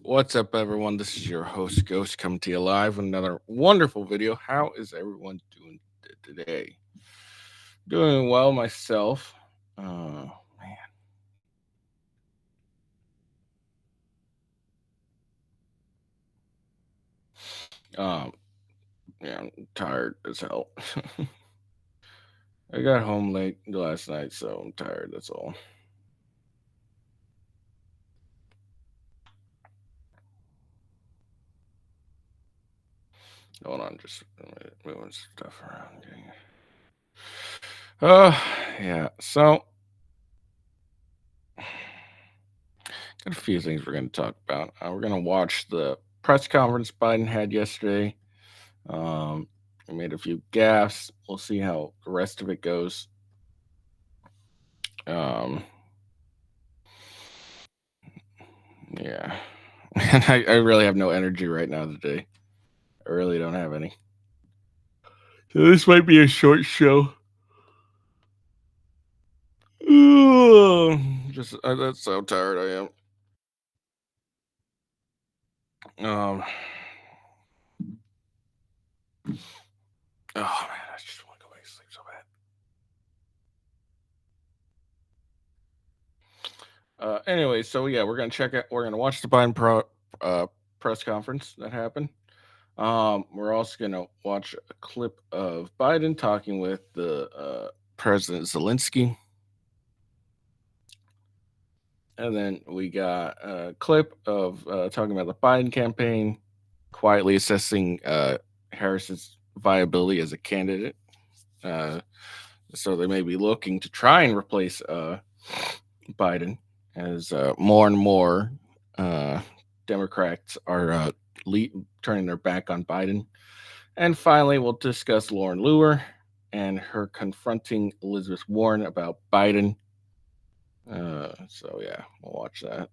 What's up, everyone? This is your host, Ghost, coming to you live with another wonderful video. How is everyone doing today? Doing well myself. Man. Um, yeah, I'm tired as hell. I got home late last night, so I'm tired. That's all. Hold on, just moving stuff around. Yeah. So, got a few things we're going to talk about. We're going to watch the press conference Biden had yesterday. I made a few gaffes. We'll see how the rest of it goes. Yeah. And I really have no energy right now today. I really don't have any. So this might be a short show. Just that's how tired I am. Oh man, I just want to go back to sleep so bad. Anyway, so yeah, we're gonna check out. We're gonna watch the Biden press conference that happened. We're also gonna watch a clip of Biden talking with the President Zelensky. And then we got a clip of talking about the Biden campaign, quietly assessing Harris's viability as a candidate. So they may be looking to try and replace Biden as more and more Democrats are turning their back on Biden. And finally, we'll discuss Lauren Luer and her confronting Elizabeth Warren about Biden. So yeah, we'll watch that.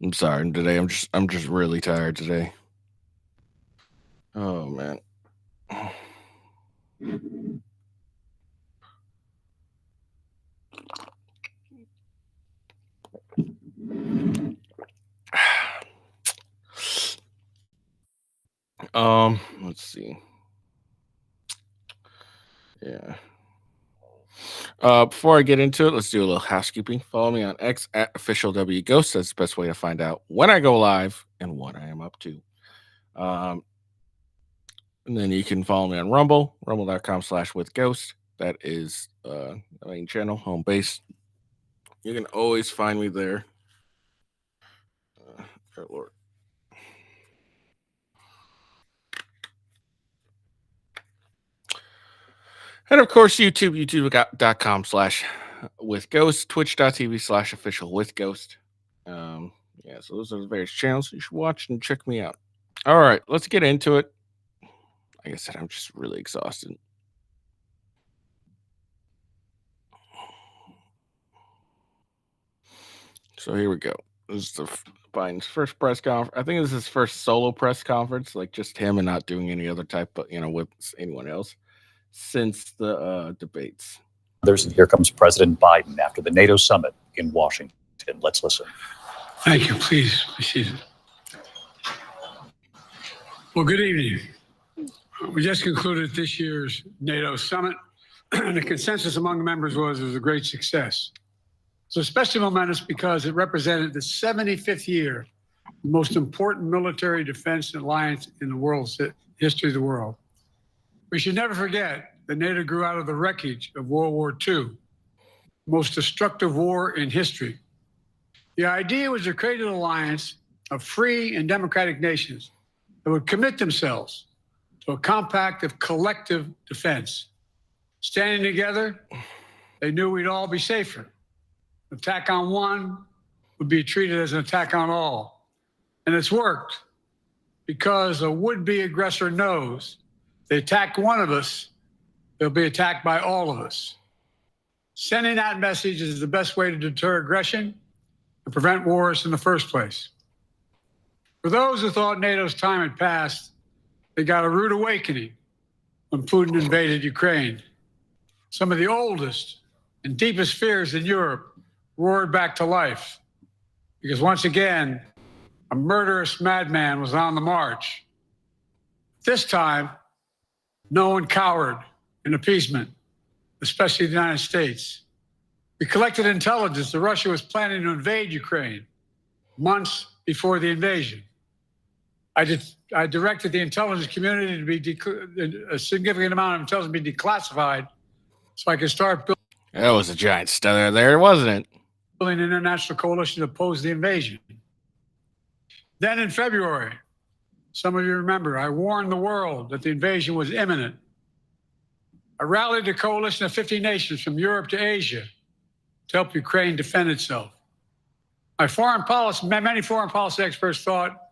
I'm sorry today. I'm just really tired today. Oh man. Let's see. Yeah. Before I get into it, let's do a little housekeeping. Follow me on X at officialwghost. That's the best way to find out when I go live and what I am up to. And then you can follow me on Rumble, rumble.com/withghost. That is the main channel, home base. You can always find me there. Good Lord. And of course, YouTube, youtube.com/withghost, twitch.tv/officialwithghost. Yeah, so those are the various channels you should watch and check me out. All right, let's get into it. Like I said, I'm just really exhausted. So here we go. This is the Biden's first press conference. I think this is his first solo press conference, like just him and not doing any other type of, with anyone else since the debates. Here comes President Biden after the NATO summit in Washington. Let's listen. Thank you. Please be seated. Well, good evening. We just concluded this year's NATO summit, and the consensus among the members was it was a great success. So especially momentous because it represented the 75th year, the most important military defense alliance in the world's history of the world. We should never forget that NATO grew out of the wreckage of World War II, the most destructive war in history. The idea was to create an alliance of free and democratic nations that would commit themselves to a compact of collective defense. Standing together, they knew we'd all be safer. An attack on one would be treated as an attack on all. And it's worked because a would-be aggressor knows they attack one of us, they'll be attacked by all of us. Sending that message is the best way to deter aggression and prevent wars in the first place. For those who thought NATO's time had passed, they got a rude awakening when Putin invaded Ukraine. Some of the oldest and deepest fears in Europe roared back to life because once again, a murderous madman was on the march. This time, no one cowered in appeasement, especially the United States. We collected intelligence that Russia was planning to invade Ukraine months before the invasion. I directed the intelligence community to be a significant amount of intelligence be declassified so I could start That was a giant stutter there, wasn't it? building an international coalition to oppose the invasion. Then in February, some of you remember, I warned the world that the invasion was imminent. I rallied a coalition of 50 nations from Europe to Asia to help Ukraine defend itself. Many foreign policy experts thought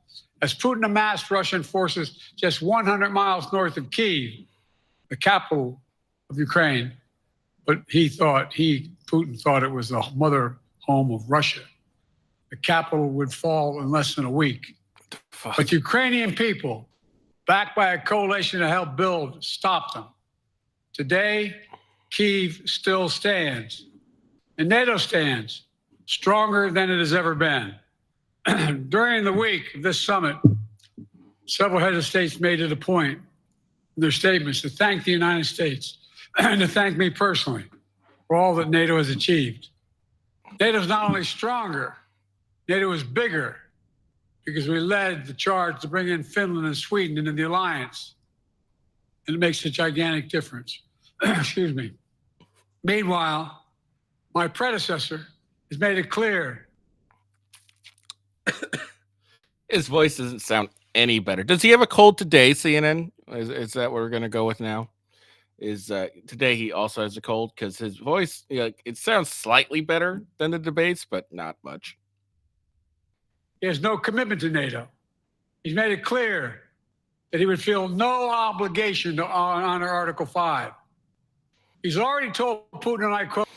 as Putin amassed Russian forces just 100 miles north of Kyiv, the capital of Ukraine, but Putin thought it was the mother home of Russia. The capital would fall in less than a week. Fuck. But the Ukrainian people, backed by a coalition to help build, stopped them. Today, Kyiv still stands, and NATO stands stronger than it has ever been. During the week of this summit, several heads of states made it a point in their statements to thank the United States and to thank me personally for all that NATO has achieved. NATO is not only stronger, NATO is bigger because we led the charge to bring in Finland and Sweden into the alliance. And it makes a gigantic difference. Excuse me. Meanwhile, my predecessor has made it clear. His voice doesn't sound any better. Does he have a cold today, CNN? Is that what we're going to go with now? Today he also has a cold? Because his voice, it sounds slightly better than the debates, but not much. He has no commitment to NATO. He's made it clear that he would feel no obligation to honor Article 5. He's already told Putin, and I quote,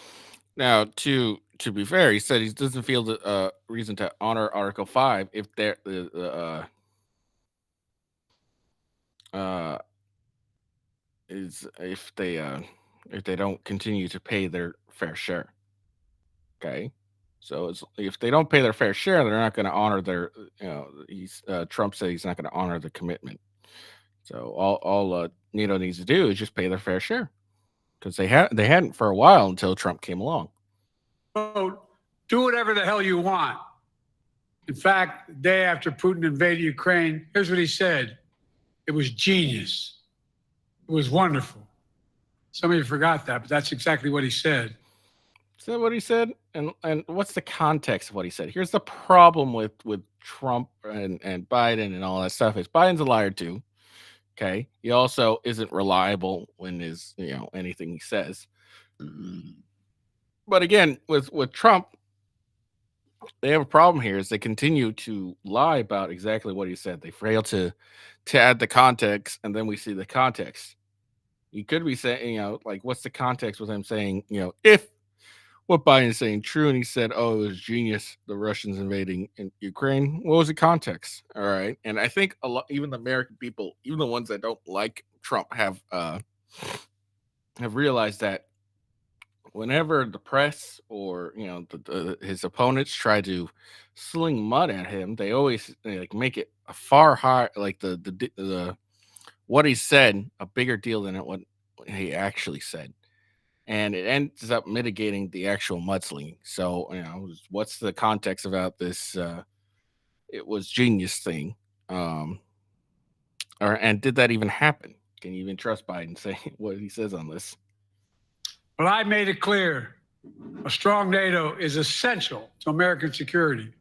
Now, to be fair, he said he doesn't feel the reason to honor Article 5 if if they don't continue to pay their fair share. Okay, so if they don't pay their fair share, they're not going to honor their. Trump said he's not going to honor the commitment. So all NATO needs to do is just pay their fair share because they hadn't for a while until Trump came along. Do whatever the hell you want. In fact, the day after Putin invaded Ukraine, here's what he said. It was genius. It was wonderful. Some of you forgot that, but that's exactly what he said. Is that what he said? And what's the context of what he said? Here's the problem with Trump and Biden and all that stuff is Biden's a liar too. Okay. He also isn't reliable when his, anything he says. But again, with Trump, they have a problem here is they continue to lie about exactly what he said. They fail to add the context, and then we see the context. You could be saying, what's the context with him saying, if what Biden is saying true, and he said, oh, it was genius, the Russians invading in Ukraine. What was the context? All right. And I think a lot, even the American people, even the ones that don't like Trump have realized that whenever the press or his opponents try to sling mud at him, they always make it a far higher, the what he said a bigger deal than what he actually said, and it ends up mitigating the actual mudslinging. So what's the context about this? It was genius thing, and did that even happen? Can you even trust Biden saying what he says on this? Well, I made it clear a strong NATO is essential to American security.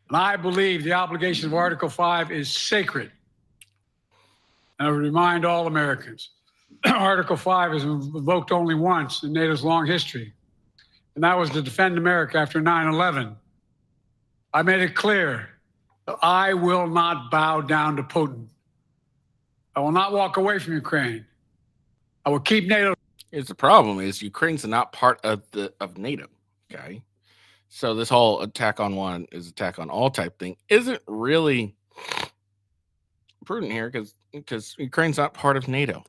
And I believe the obligation of Article 5 is sacred. And I would remind all Americans, Article 5 is invoked only once in NATO's long history, and that was to defend America after 9/11. I made it clear that I will not bow down to Putin. I will not walk away from Ukraine. I will keep NATO. Here's the problem: is Ukraine's not part of NATO. Okay, so this whole attack on one is attack on all type thing isn't really prudent here because Ukraine's not part of NATO.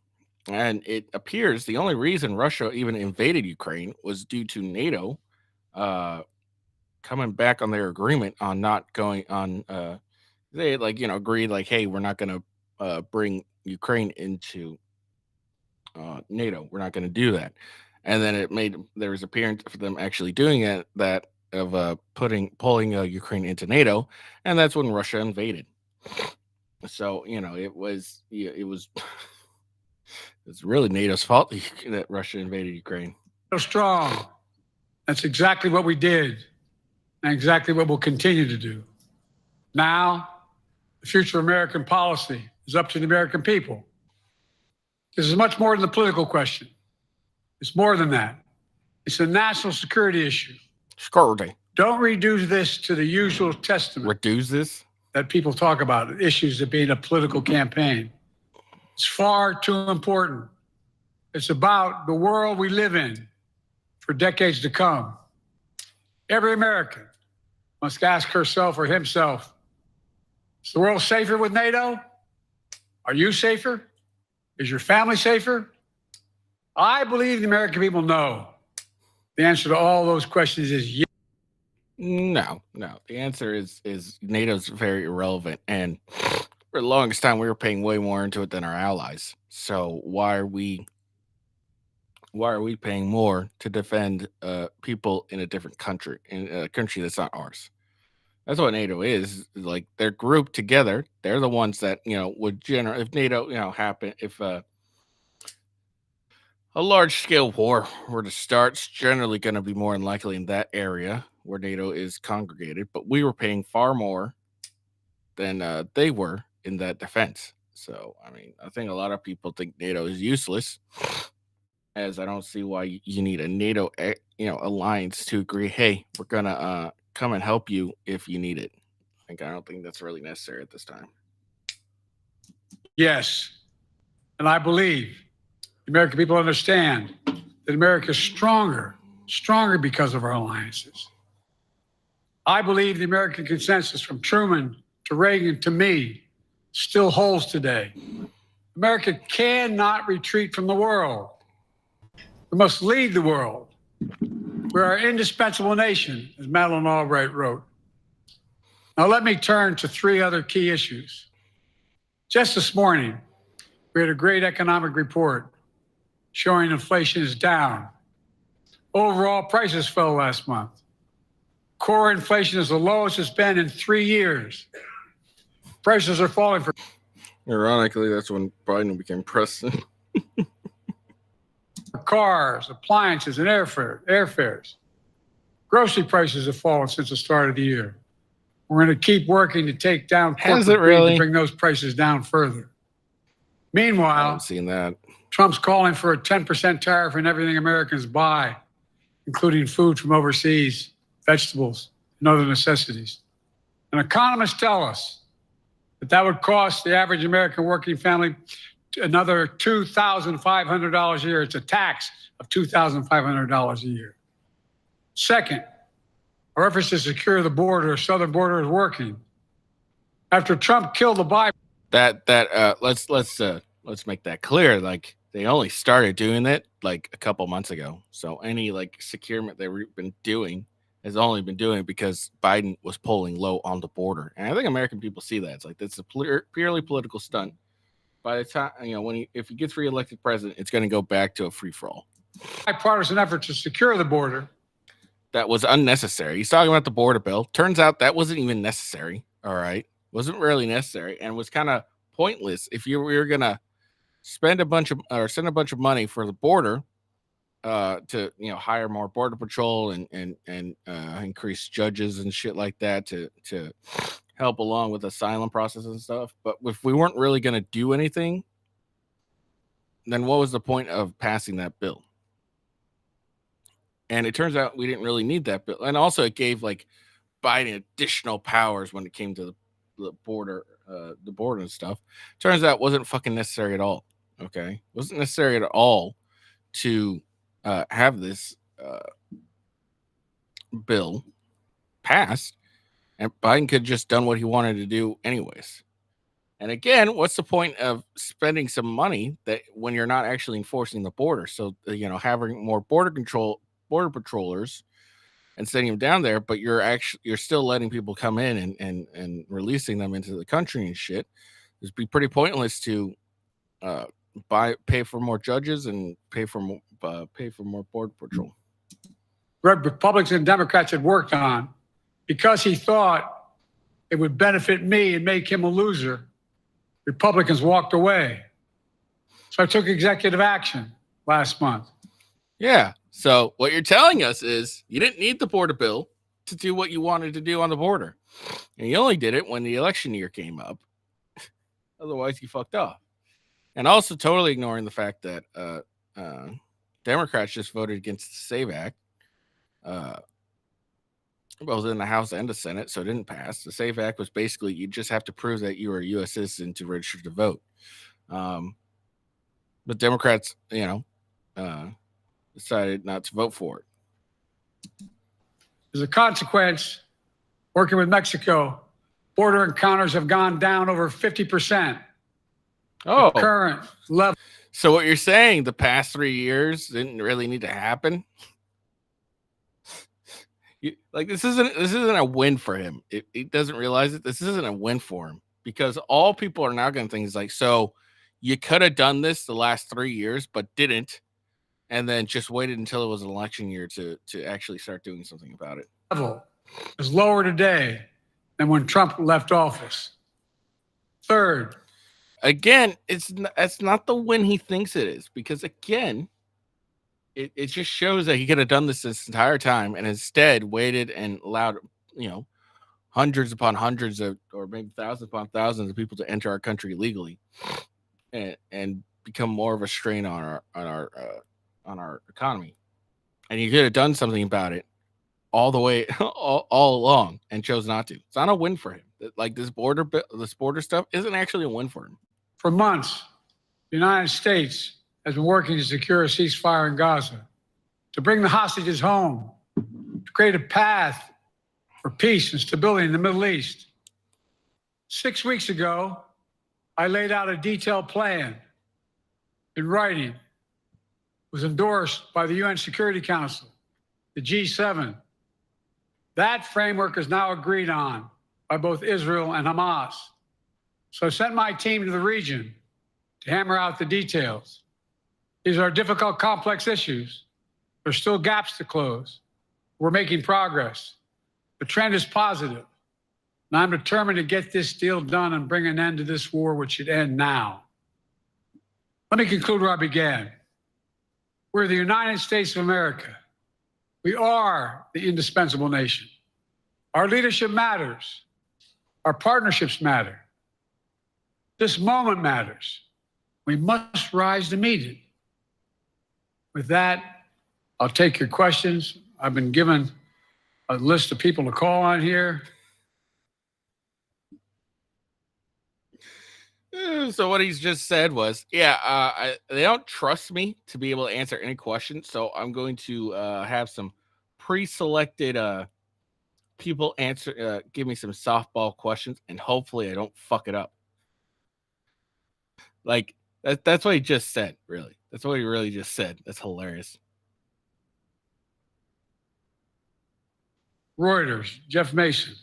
And it appears the only reason Russia even invaded Ukraine was due to NATO coming back on their agreement on not going on. They agreed like, hey, we're not going to bring Ukraine into NATO. We're not going to do that. And then there was appearance for them actually doing it, that of pulling Ukraine into NATO, and that's when Russia invaded. So it's really NATO's fault that Russia invaded Ukraine. So strong. That's exactly what we did, and exactly what we'll continue to do. Now, the future of American policy is up to the American people. This is much more than the political question. It's more than that. It's a national security issue. Security. Don't reduce this to the usual testament Reduce this? that people talk about, issues of being a political campaign. It's far too important. It's about the world we live in for decades to come. Every American must ask herself or himself, is the world safer with NATO? Are you safer? Is your family safer? I believe the American people know. The answer to all those questions is yes. No. The answer is NATO's very irrelevant, and for the longest time we were paying way more into it than our allies. So why are we paying more to defend people in a different country, in a country that's not ours? That's what NATO is. Like, they're grouped together. They're the ones that would generate if NATO happen, if a large scale war were to start. It's generally going to be more than likely in that area where NATO is congregated. But we were paying far more than they were in that defense. So I mean, I think a lot of people think NATO is useless, as I don't see why you need a NATO alliance to agree, hey, we're gonna come and help you if you need it. I don't think that's really necessary at this time. Yes. And I believe the American people understand that America is stronger because of our alliances. I believe the American consensus from Truman to Reagan to me still holds today. America cannot retreat from the world. We must lead the world. We're an indispensable nation, as Madeleine Albright wrote. Now let me turn to three other key issues. Just this morning, we had a great economic report showing inflation is down. Overall prices fell last month. Core inflation is the lowest it's been in 3 years. Prices are falling for Ironically, that's when Biden became president. cars, appliances, and airfares. Grocery prices have fallen since the start of the year. We're going to keep working to take down Has corporate it really? greed to bring those prices down further. I Meanwhile, haven't seen that. Trump's calling for a 10% tariff on everything Americans buy, including food from overseas, vegetables, and other necessities. And economists tell us that would cost the average American working family another $2,500 a year. It's a tax of $2,500 a year. Second, our efforts to secure the border, southern border, is working. After Trump killed the Bible, let's make that clear. Like, they only started doing it like a couple months ago. So any securement they've been doing has only been doing it because Biden was polling low on the border. And I think American people see that. It's like, that's a purely political stunt. By the time, if he gets reelected president, it's going to go back to a free-for-all. bipartisan effort to secure the border. That was unnecessary. He's talking about the border bill. Turns out that wasn't even necessary. All right. Wasn't really necessary, and was kind of pointless. If you were going to send a bunch of money for the border to hire more border patrol and increase judges and shit like that to help along with asylum process and stuff. But if we weren't really going to do anything, then what was the point of passing that bill? And it turns out we didn't really need that bill. And also it gave Biden additional powers when it came to the border and stuff. Turns out it wasn't fucking necessary at all. Okay. It wasn't necessary at all to have this bill passed. And Biden could have just done what he wanted to do anyways. And again, what's the point of spending some money that when you're not actually enforcing the border? So having more border patrollers and sending them down there, but you're still letting people come in and releasing them into the country and shit. It'd be pretty pointless to pay for more judges and pay for more border patrol. Republicans and Democrats had worked on, because he thought it would benefit me and make him a loser. Republicans walked away. So I took executive action last month. Yeah. So what you're telling us is you didn't need the border bill to do what you wanted to do on the border. And you only did it when the election year came up. Otherwise, you fucked up. And also totally ignoring the fact that Democrats just voted against the SAVE Act, both in the House and the Senate, so it didn't pass. The SAVE Act was basically you just have to prove that you are a U.S. citizen to register to vote. But Democrats, decided not to vote for it. As a consequence, working with Mexico, border encounters have gone down over 50%. Oh, the current level. So what you're saying, the past 3 years didn't really need to happen? This isn't a win for him. He doesn't realize it. This isn't a win for him, because all people are now going to think is like, so you could have done this the last 3 years, but didn't, and then just waited until it was an election year to actually start doing something about it. Level is lower today than when Trump left office. Third, again, it's not the win he thinks it is, because again, it just shows that he could have done this entire time and instead waited and allowed, hundreds upon hundreds of, or maybe thousands upon thousands of people to enter our country illegally and become more of a strain on our economy. And he could have done something about it all the way, all along, and chose not to. It's not a win for him. Like this border stuff isn't actually a win for him. For months, the United States has been working to secure a ceasefire in Gaza, to bring the hostages home, to create a path for peace and stability in the Middle East. 6 weeks ago, I laid out a detailed plan in writing. It was endorsed by the UN Security Council, the G7. That framework is now agreed on by both Israel and Hamas. So I sent my team to the region to hammer out the details. These are difficult, complex issues. There's still gaps to close. We're making progress. The trend is positive. And I'm determined to get this deal done and bring an end to this war, which should end now. Let me conclude where I began. We're the United States of America. We are the indispensable nation. Our leadership matters. Our partnerships matter. This moment matters. We must rise to meet it. With that, I'll take your questions. I've been given a list of people to call on here. So what he's just said was, they don't trust me to be able to answer any questions. So I'm going to have some pre-selected people give me some softball questions, and hopefully I don't fuck it up. Like that's what he just said. Really, that's what he really just said. That's hilarious. Reuters, Jeff Mason.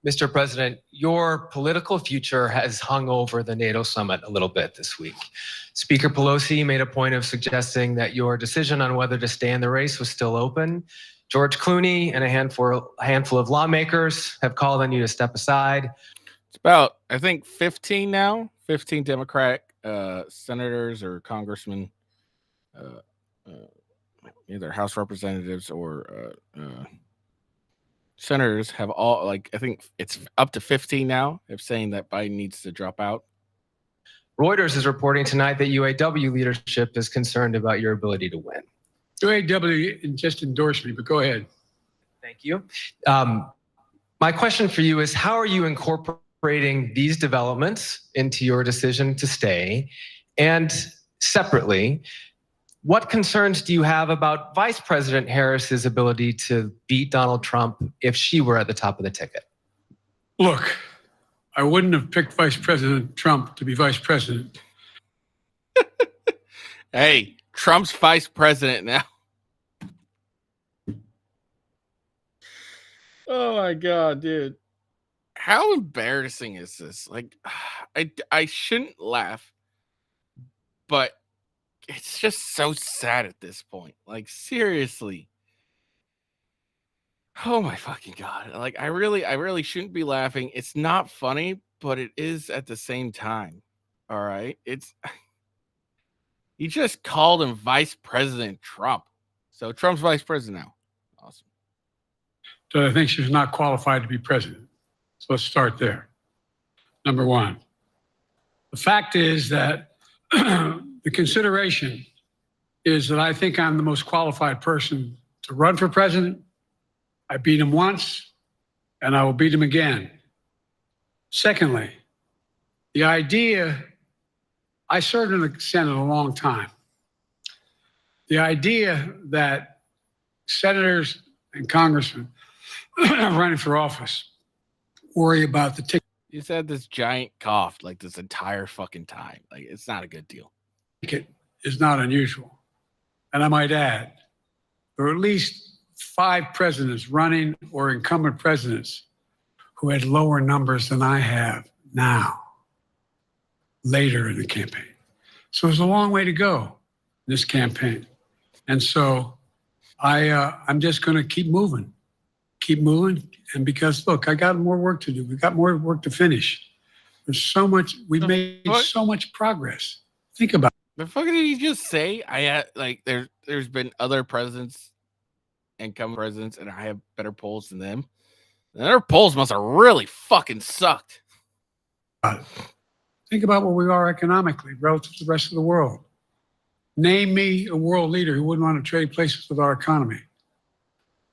Mr. President, your political future has hung over the NATO summit a little bit this week. Speaker Pelosi made a point of suggesting that your decision on whether to stay in the race was still open. George Clooney and a handful of lawmakers have called on you to step aside. It's about, I think, 15 now. 15 Democratic senators or congressmen, either House representatives or senators have all, like, I think it's up to 15 now, of saying that Biden needs to drop out. Reuters is reporting tonight that UAW leadership is concerned about your ability to win. UAW just endorsed me, but go ahead. Thank you. My question for you is, how are you incorporating these developments into your decision to stay? And separately, What concerns do you have about Vice President Harris's ability to beat Donald Trump if she were at the top of the ticket? Look, I wouldn't have picked Vice President Trump to be vice president. Hey, Trump's vice president now. Oh my God, dude. How embarrassing is this? Like, I shouldn't laugh, but it's just so sad at this point. Like, seriously. Oh my fucking God. Like, I really shouldn't be laughing. It's not funny, but it is at the same time. All right. He just called him Vice President Trump. So Trump's vice president now. Awesome. So I think she's not qualified to be president. So let's start there. Number one. The fact is that the consideration is that I think I'm the most qualified person to run for president. I beat him once, and I will beat him again. Secondly, the idea, I served in the Senate a long time. The idea that senators and congressmen running for office worry about the He's had this giant cough like this entire fucking time. Like, it's not a good deal. ticket is not unusual. And I might add, there are at least 5 presidents running or incumbent presidents who had lower numbers than I have now, later in the campaign. So there's a long way to go in this campaign. And so I'm just going to keep moving. And because, look, I got more work to do. We got more work to finish. There's so much, we've made so much progress. Think about it. The fuck did he just say? I had like there's been other presidents, incumbent presidents, and I have better polls than them. And their polls must have really fucking sucked. Think about where we are economically relative to the rest of the world. Name me a world leader who wouldn't want to trade places with our economy.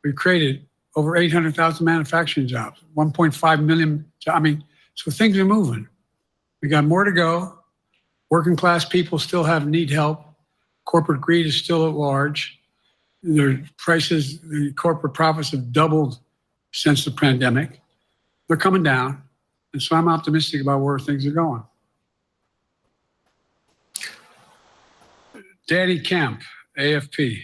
We've created over 800,000 manufacturing jobs, 1.5 million. So things are moving. We got more to go. Working class people still need help. Corporate greed is still at large. Their prices, the corporate profits have doubled since the pandemic. They're coming down. And so I'm optimistic about where things are going. Danny Kemp, AFP.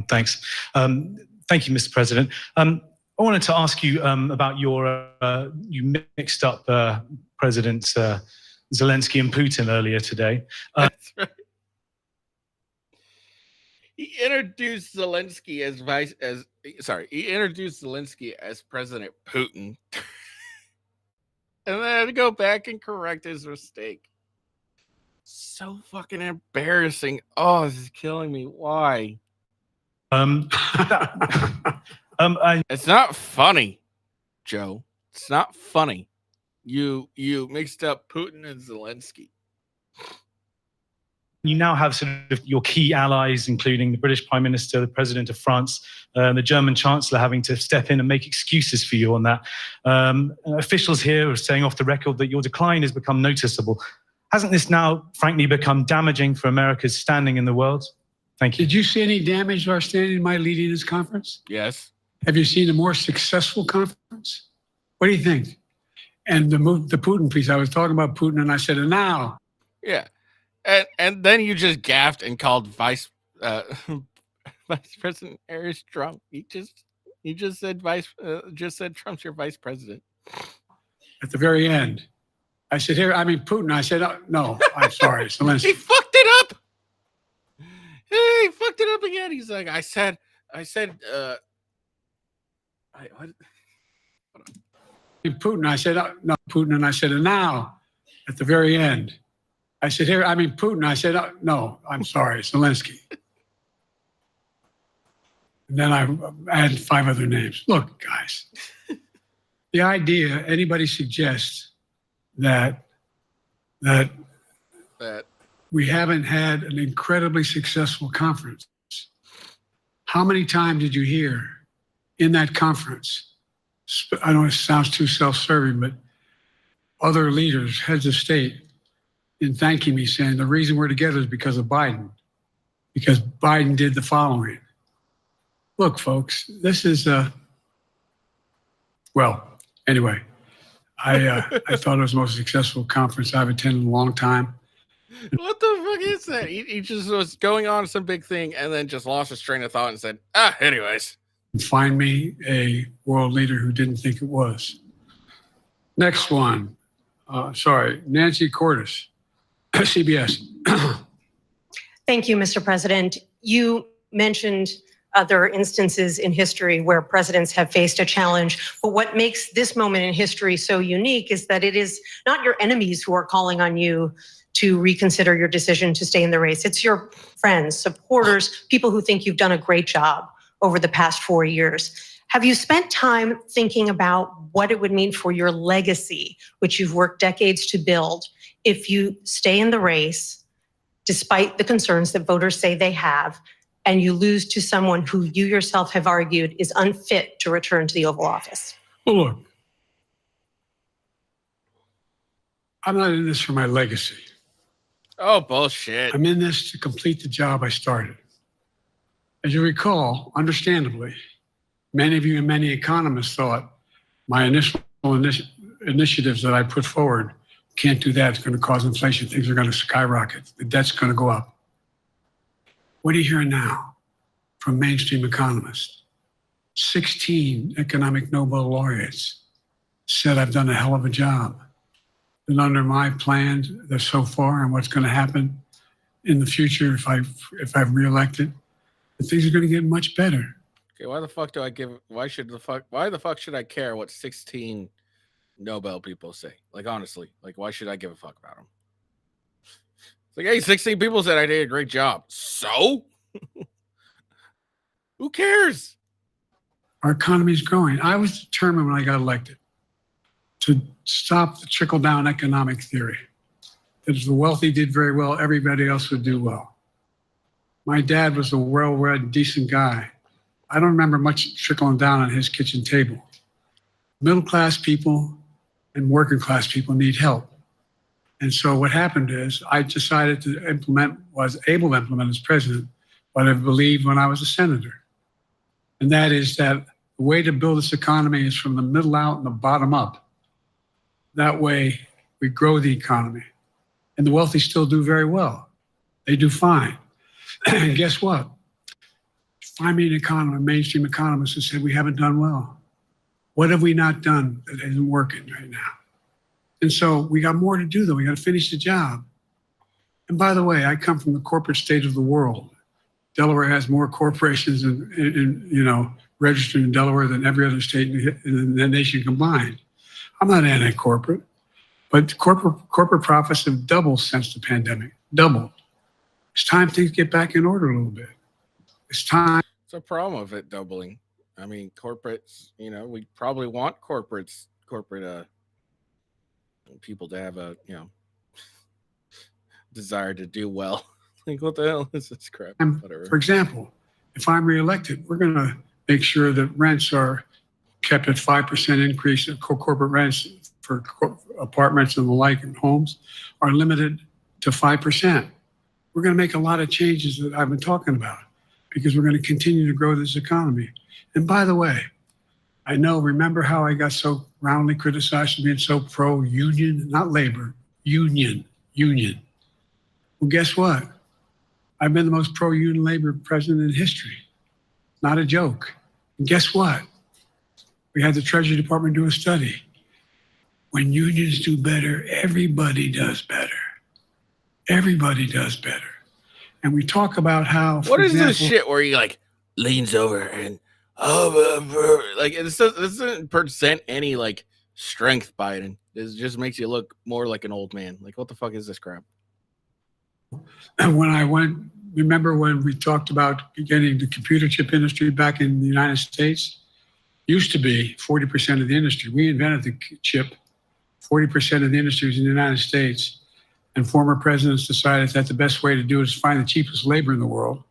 Thanks. Thank you, Mr. President. I wanted to ask you about you mixed up Presidents Zelensky and Putin earlier today. That's right. He introduced Zelensky as President Putin. And then I had to go back and correct his mistake. So fucking embarrassing. Oh, this is killing me. Why? It's not funny, Joe. It's not funny. You mixed up Putin and Zelensky. You now have sort of your key allies, including the British Prime Minister, the President of France, the German Chancellor having to step in and make excuses for you on that. Officials here are saying off the record that your decline has become noticeable. Hasn't this now, frankly, become damaging for America's standing in the world? Thank you. Did you see any damage to our standing by leading this conference? Yes. Have you seen a more successful conference? What do you think? And the Putin piece, I was talking about Putin and I said, and now. Yeah. And then you just gaffed and called Vice President Harris Trump. You just said Trump's your vice president. At the very end, I said, Putin. I said, no, I'm sorry. He fucked it up. He fucked it up again. He's like, I said, Putin. I said, no, Putin. And I said, and now, at the very end, I said, Putin. I said, no, I'm sorry, Zelensky. And then I added 5 other names. Look, guys, the idea anybody suggests that we haven't had an incredibly successful conference. How many times did you hear in that conference? I know it sounds too self-serving, but other leaders, heads of state, in thanking me, saying the reason we're together is because of Biden, because Biden did the following. Look, folks, this is well, anyway, I thought it was the most successful conference I've attended in a long time. What the fuck is that? He just was going on some big thing and then just lost his train of thought and said, anyways. Find me a world leader who didn't think it was. Next one. Nancy Cordes, CBS. Thank you, Mr. President. You mentioned other instances in history where presidents have faced a challenge. But what makes this moment in history so unique is that it is not your enemies who are calling on you to reconsider your decision to stay in the race. It's your friends, supporters, people who think you've done a great job over the past 4 years. Have you spent time thinking about what it would mean for your legacy, which you've worked decades to build, if you stay in the race, despite the concerns that voters say they have, and you lose to someone who you yourself have argued is unfit to return to the Oval Office? Well, look, I'm not in this for my legacy. Oh, bullshit. I'm in this to complete the job I started. As you recall, understandably, many of you and many economists thought my initial initiatives that I put forward, can't do that, it's going to cause inflation, things are going to skyrocket, the debt's going to go up. What are you hearing now from mainstream economists? 16 economic Nobel laureates said I've done a hell of a job. And under my plans so far and what's going to happen in the future if I'm reelected, things are going to get much better. Okay, why the fuck should I care what 16 Nobel people say? Like, honestly, like, why should I give a fuck about them? It's like, hey, 16 people said I did a great job. So? Who cares? Our economy is growing. I was determined when I got elected to stop the trickle-down economic theory, that if the wealthy did very well, everybody else would do well. My dad was a well-read, decent guy. I don't remember much trickling down on his kitchen table. Middle-class people and working-class people need help. And so what happened is I decided to implement, was able to implement as president, what I believed when I was a senator. And that is that the way to build this economy is from the middle out and the bottom up. That way we grow the economy. And the wealthy still do very well. They do fine. And guess what? Find me an economist, mainstream economist, who said we haven't done well. What have we not done that isn't working right now? And so we got more to do, though. We got to finish the job. And by the way, I come from the corporate state of the world. Delaware has more corporations registered in Delaware than every other state in the nation combined. I'm not anti-corporate, but corporate profits have doubled since the pandemic. Doubled. It's time things get back in order a little bit. It's time. It's a problem of it doubling. I mean, corporates, we probably want corporate people to have a, desire to do well. Like, what the hell is this crap? Whatever. For example, if I'm reelected, we're going to make sure that rents are kept at 5% increase in corporate rents for apartments and the like and homes are limited to 5%. We're going to make a lot of changes that I've been talking about because we're going to continue to grow this economy. And by the way, remember how I got so roundly criticized for being so pro-union, not labor, union. Well, guess what? I've been the most pro-union labor president in history. Not a joke. And guess what? We had the Treasury Department do a study. When unions do better, everybody does better. Everybody does better. And we talk about how, what is this shit where he leans over and it doesn't present any strength, Biden. It just makes you look more like an old man. Like, what the fuck is this crap? And remember when we talked about getting the computer chip industry back in the United States? Used to be 40% of the industry. We invented the chip. 40% of the industry was in the United States. And former presidents decided that the best way to do it is find the cheapest labor in the world,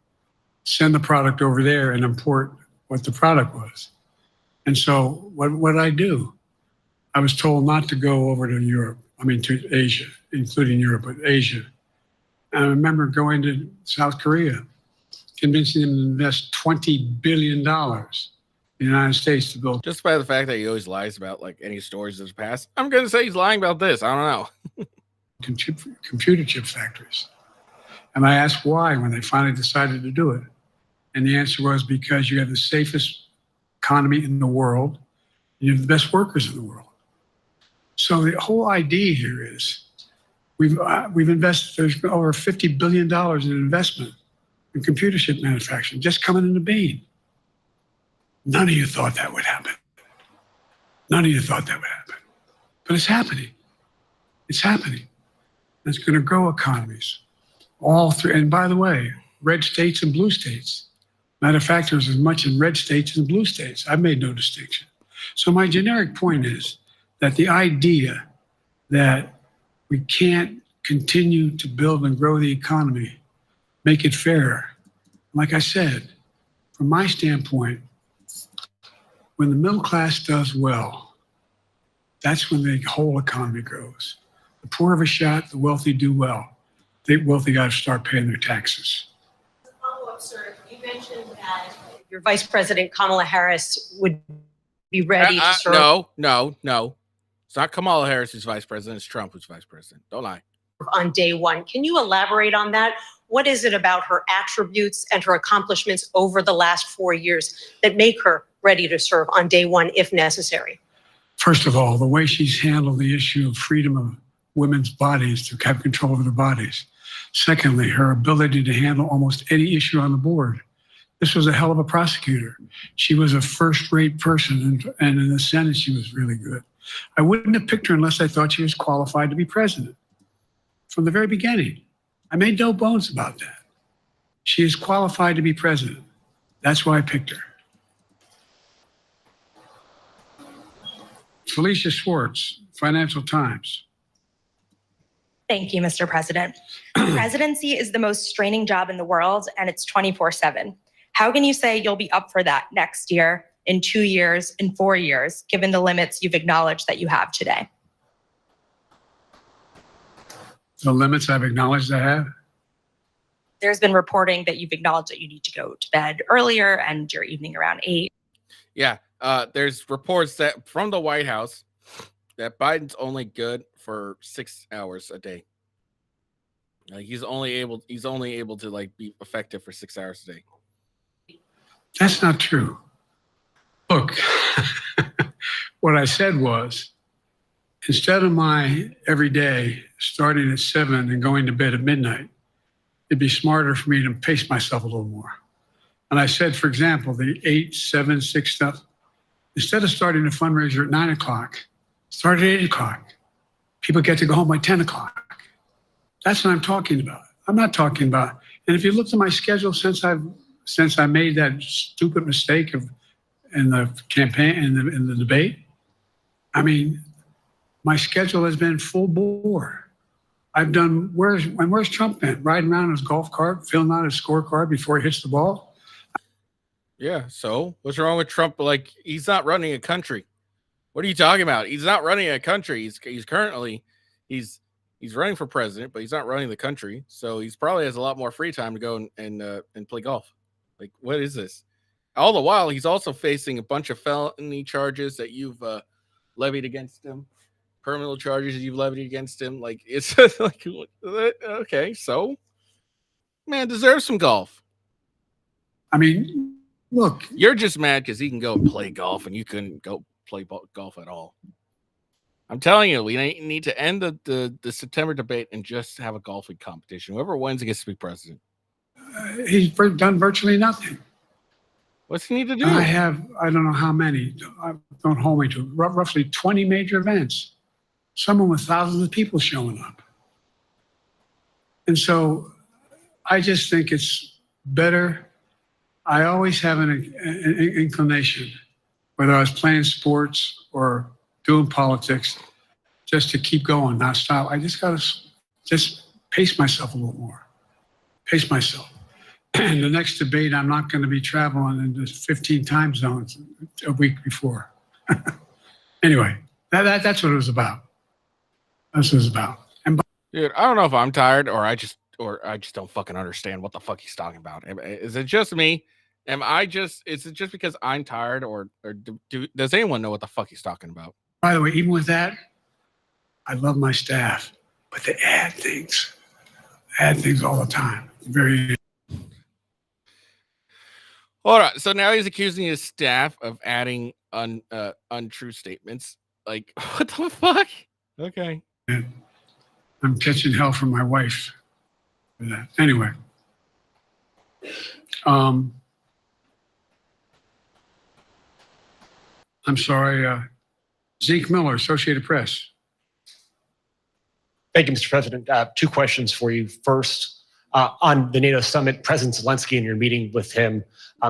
send the product over there and import what the product was. And so what did I do? I was told not to go over to Europe, I mean, to Asia, including Europe, but Asia. And I remember going to South Korea, convincing them to invest $20 billion in the United States to build. Just by the fact that he always lies about like any stories of his past, I'm gonna say he's lying about this. I don't know. Computer chip factories. And I asked why when they finally decided to do it. And the answer was because you have the safest economy in the world, and you have the best workers in the world. So the whole idea here is we've invested, there's over $50 billion in investment in computer chip manufacturing just coming into being. None of you thought that would happen. None of you thought that would happen. But it's happening. It's happening. It's going to grow economies. All three. And by the way, red states and blue states. Matter of fact, there's as much in red states as blue states. I've made no distinction. So my generic point is that the idea that we can't continue to build and grow the economy, make it fair. Like I said, from my standpoint, when the middle class does well, that's when the whole economy grows. The poor have a shot, the wealthy do well. The wealthy got to start paying their taxes. Follow-up, sir. You mentioned that your Vice President Kamala Harris would be ready to serve. No. It's not Kamala Harris who's vice president. It's Trump who's vice president. Don't lie. On day one. Can you elaborate on that? What is it about her attributes and her accomplishments over the last 4 years that make her ready to serve on day one if necessary? First of all, the way she's handled the issue of freedom of women's bodies to have control over their bodies. Secondly, her ability to handle almost any issue on the board. This was a hell of a prosecutor. She was a first-rate person, and in the Senate, she was really good. I wouldn't have picked her unless I thought she was qualified to be president. From the very beginning, I made no bones about that. She is qualified to be president. That's why I picked her. Felicia Schwartz, Financial Times. Thank you, Mr. President. Presidency is the most straining job in the world, and it's 24/7. How can you say you'll be up for that next year, in 2 years, in 4 years, given the limits you've acknowledged that you have today? The limits I've acknowledged I have? There's been reporting that you've acknowledged that you need to go to bed earlier and your evening around 8. Yeah. There's reports that from the White House that Biden's only good for 6 hours a day. Like he's only able to like be effective for 6 hours a day. That's not true. Look, what I said was, instead of my every day starting at 7 and going to bed at midnight, it'd be smarter for me to pace myself a little more. And I said, for example, the 8, 7, 6 stuff, instead of starting a fundraiser at 9 o'clock, start at 8 o'clock. People get to go home by 10 o'clock. That's what I'm talking about. I'm not talking about, and if you look at my schedule since I made that stupid mistake in the campaign, in the debate, I mean, my schedule has been full bore. I've done, where's Trump been? Riding around in his golf cart, filling out his scorecard before he hits the ball? Yeah. So what's wrong with Trump? Like he's not running a country. What are you talking about? He's not running a country. He's currently running for president, but he's not running the country. So he's probably has a lot more free time to go and play golf. Like, what is this? All the while, he's also facing a bunch of felony charges that you've levied against him, criminal charges that you've levied against him. Like, it's like, okay, so man deserves some golf. I mean, look, You're just mad because he can go and play golf and you couldn't go play golf at all. I'm telling you, we need to end the September debate and just have a golfing competition. Whoever wins gets to be president. he's done virtually nothing. What's he need to do? I don't know how many, don't hold me to it, roughly 20 major events, some with thousands of people showing up. And so I just think it's better. I always have an inclination, whether I was playing sports or doing politics, just to keep going, not stop. I just got to just pace myself a little more, pace myself. And the next debate, I'm not going to be traveling in the 15 time zones a week before. Anyway, that's what it was about. That's what it's about. And Dude, I don't know if I'm tired or I just don't fucking understand what the fuck he's talking about. Is it just me? Is it just because I'm tired or does anyone know what the fuck he's talking about? by the way, even with that, I love my staff, but they add things all the time. Very. Hold on. So now he's accusing his staff of adding untrue statements. Like, what the fuck? Okay. I'm catching hell from my wife for that. Anyway. I'm sorry, Zeke Miller, Associated Press. Thank you, Mr. President. Two questions for you. First, on the NATO summit, President Zelensky, in your meeting with him,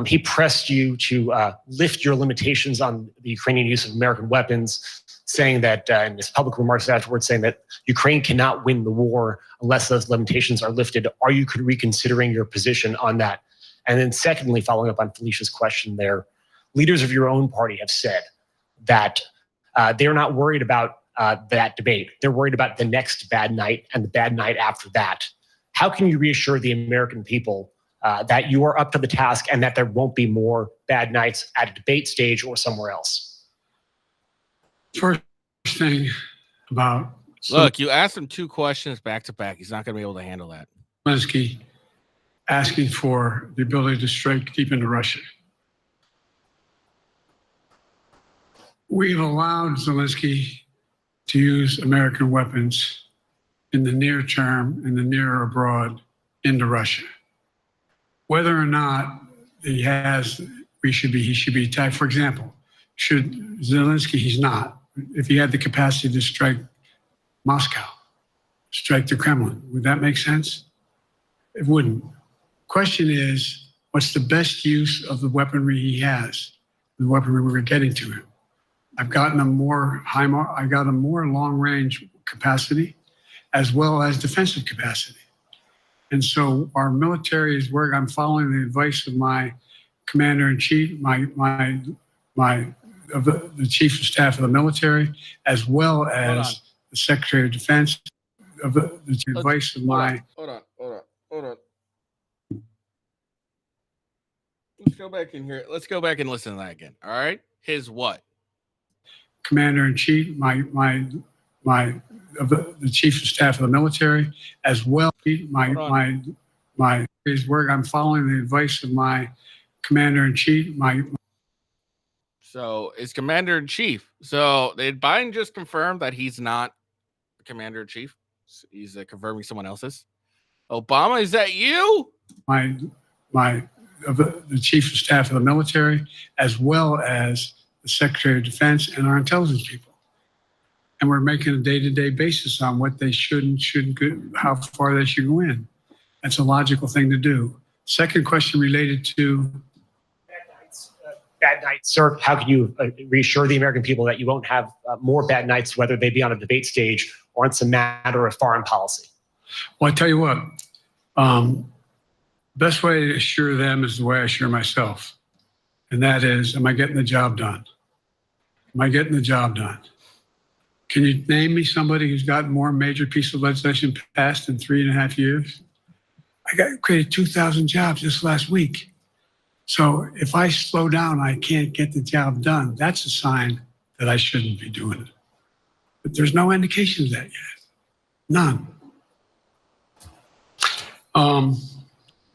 he pressed you to lift your limitations on the Ukrainian use of American weapons, saying that, in his public remarks afterwards, saying that Ukraine cannot win the war unless those limitations are lifted. Are you reconsidering your position on that? And then secondly, following up on Felicia's question there, leaders of your own party have said that they're not worried about that debate. They're worried about the next bad night and the bad night after that. How can you reassure the American people that you are up to the task and that there won't be more bad nights at a debate stage or somewhere else? First thing about Look, you asked him two questions back to back. He's not going to be able to handle that. Zelensky asking for the ability to strike deep into Russia. We've allowed Zelensky to use American weapons in the near term, in the near or abroad, into Russia. Whether or not he should be attacked. For example, should Zelensky, he's not. If he had the capacity to strike Moscow, strike the Kremlin, would that make sense? It wouldn't. Question is, what's the best use of the weaponry he has, the weaponry we're getting to him? I've gotten a more long-range capacity, as well as defensive capacity. And so our military is where I'm following the advice of my commander-in-chief, the chief of staff of the military, as well as the Secretary of Defense, of the advice of my. Hold on. Let's go back in here. Let's go back and listen to that again. All right. His what? Commander-in-chief, the chief of staff of the military, as well my is where I'm following the advice of my commander-in-chief. So it's commander-in-chief. So did Biden just confirm that he's not the commander-in-chief? He's confirming someone else's. Obama, is that you? The chief of staff of the military, as well as the Secretary of Defense and our intelligence people. And we're making a day-to-day basis on what they shouldn't go, how far they should go in. That's a logical thing to do. Second question related to Bad nights, sir. How can you reassure the American people that you won't have more bad nights, whether they be on a debate stage or it's a matter of foreign policy? Well, I tell you what, best way to assure them is the way I assure myself. And that is, am I getting the job done? Am I getting the job done? Can you name me somebody who's gotten more major piece of legislation passed in 3.5 years? I created 2,000 jobs just last week. So if I slow down, I can't get the job done. That's a sign that I shouldn't be doing it. But there's no indication of that yet. None.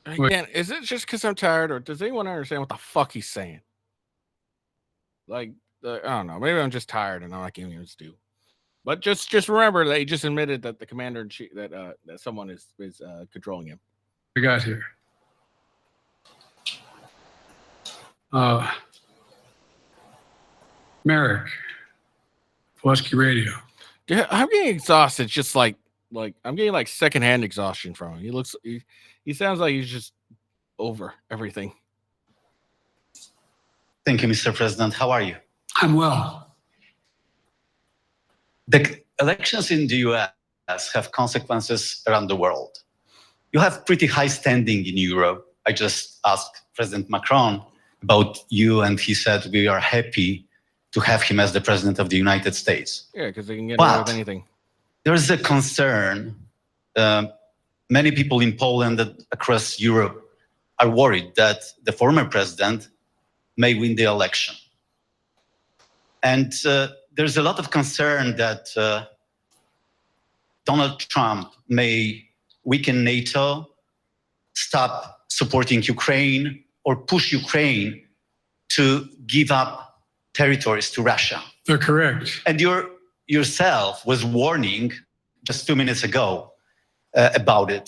Again, is it just because I'm tired, or does anyone understand what the fuck he's saying? Like, I don't know. Maybe I'm just tired and I'm not giving him his due. But just remember that he just admitted that the commander-in-chief, that someone is controlling him. We got here. Merrick, Pulaski Radio. Yeah, I'm getting exhausted. Just like I'm getting like secondhand exhaustion from him. He sounds like he's just over everything. Thank you, Mr. President. How are you? I'm well. The elections in the US have consequences around the world. You have pretty high standing in Europe. I just asked President Macron about you, and he said we are happy to have him as the President of the United States. Yeah, because they can get away with anything. there's a concern. Many people in Poland and across Europe are worried that the former president may win the election. And there's a lot of concern that Donald Trump may weaken NATO, stop supporting Ukraine, or push Ukraine to give up territories to Russia. They're correct. And yourself was warning just 2 minutes ago about it.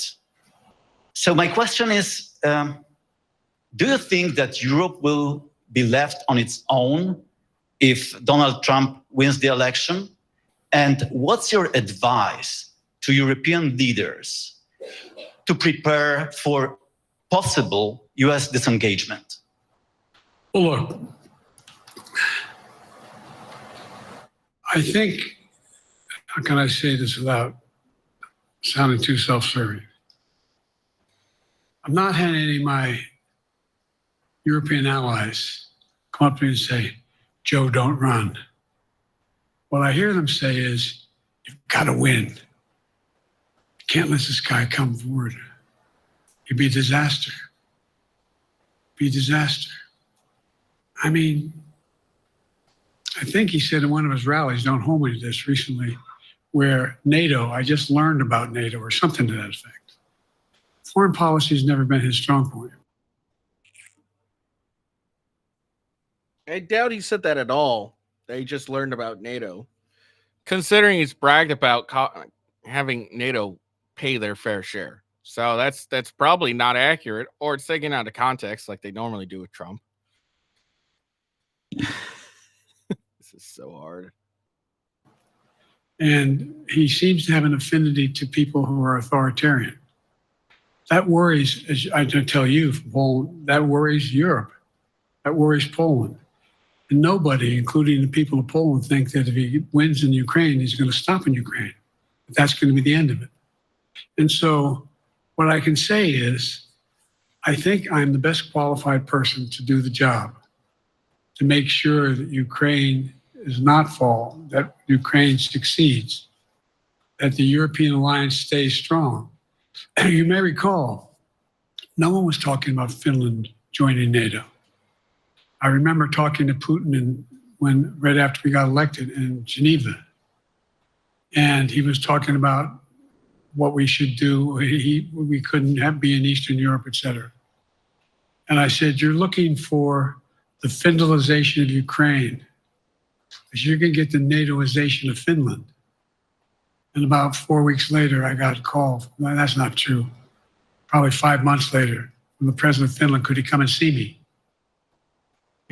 So my question is, do you think that Europe will be left on its own if Donald Trump wins the election? And what's your advice to European leaders to prepare for possible US disengagement? Well, look, I think, how can I say this without sounding too self-serving? I'm not having any of my European allies come up to me and say, Joe, don't run. What I hear them say is, you've got to win. You can't let this guy come forward. It'd be a disaster. Be a disaster. I mean, I think he said in one of his rallies, don't hold me to this, recently, where NATO, I just learned about NATO or something to that effect. Foreign policy has never been his strong point. I doubt he said that at all. They just learned about NATO. Considering he's bragged about having NATO pay their fair share. So that's probably not accurate, or it's taken out of context like they normally do with Trump. This is so hard. And he seems to have an affinity to people who are authoritarian. That worries, as I tell you, Poland, that worries Europe. That worries Poland. And nobody, including the people of Poland, think that if he wins in Ukraine, he's going to stop in Ukraine. But that's going to be the end of it. And so what I can say is, I think I'm the best qualified person to do the job, to make sure that Ukraine does not fall, that Ukraine succeeds, that the European alliance stays strong. You may recall, no one was talking about Finland joining NATO. I remember talking to Putin right after we got elected in Geneva, and he was talking about what we should do. We couldn't be in Eastern Europe, et cetera. And I said, you're looking for the Finlandization of Ukraine, because you're going to get the NATOization of Finland. And about 4 weeks later, I got a call. Well, that's not true. Probably 5 months later, from the president of Finland, could he come and see me?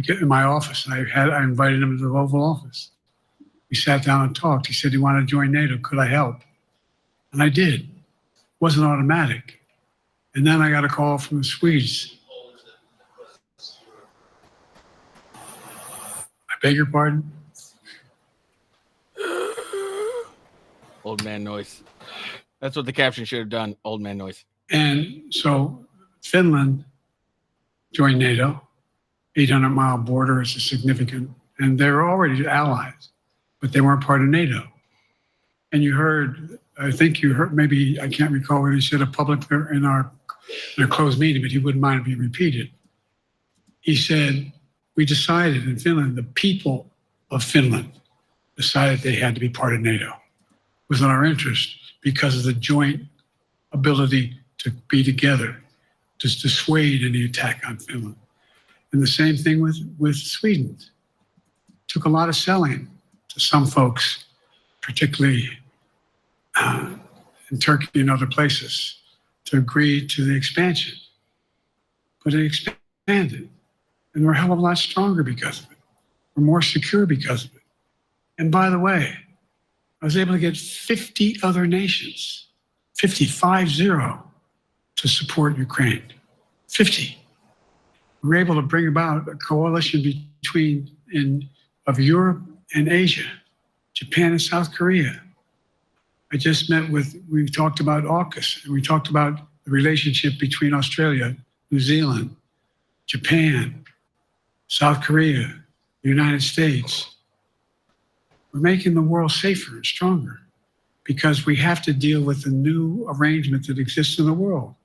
In my office. I invited him to the Oval Office. We sat down and talked. He said he wanted to join NATO. Could I help? And I did. It wasn't automatic. And then I got a call from the Swedes. I beg your pardon? Old man noise. That's what the caption should have done. Old man noise. And so Finland joined NATO. 800-mile border is a significant, and they were already allies, but they weren't part of NATO. And you heard, I think you heard, maybe, I can't recall whether he said it public in our closed meeting, but he wouldn't mind if he repeated. He said, we decided in Finland, the people of Finland decided they had to be part of NATO. It was in our interest because of the joint ability to be together, to dissuade any attack on Finland. And the same thing with Sweden. It took a lot of selling to some folks, particularly in Turkey and other places, to agree to the expansion. But it expanded, and we're a hell of a lot stronger because of it. We're more secure because of it. And by the way, I was able to get 50 other nations, 50, to support Ukraine. 50. We were able to bring about a coalition of Europe and Asia, Japan and South Korea. I just we talked about AUKUS, and we talked about the relationship between Australia, New Zealand, Japan, South Korea, the United States. We're making the world safer and stronger because we have to deal with the new arrangement that exists in the world.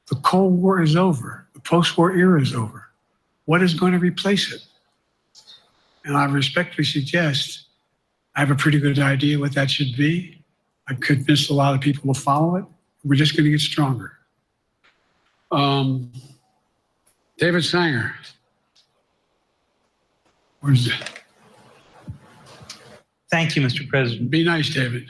The Cold War is over. The post-war era is over. What is going to replace it? And I respectfully suggest I have a pretty good idea what that should be. I've convinced a lot of people to follow it. We're just going to get stronger. David Sanger. Where's it? Thank you, Mr. President. Be nice, David.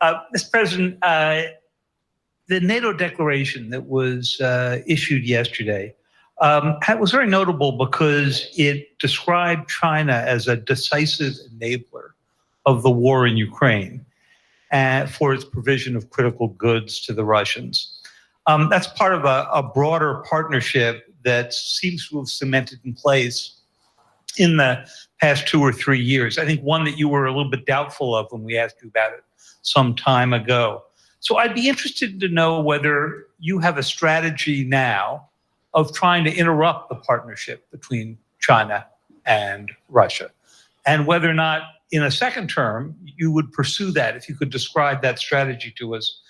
Mr. President, the NATO declaration that was issued yesterday was very notable because it described China as a decisive enabler of the war in Ukraine for its provision of critical goods to the Russians. That's part of a broader partnership that seems to have cemented in place in the past 2 or 3 years. I think one that you were a little bit doubtful of when we asked you about it some time ago. So I'd be interested to know whether you have a strategy now of trying to interrupt the partnership between China and Russia, and whether or not in a second term you would pursue that, if you could describe that strategy to us.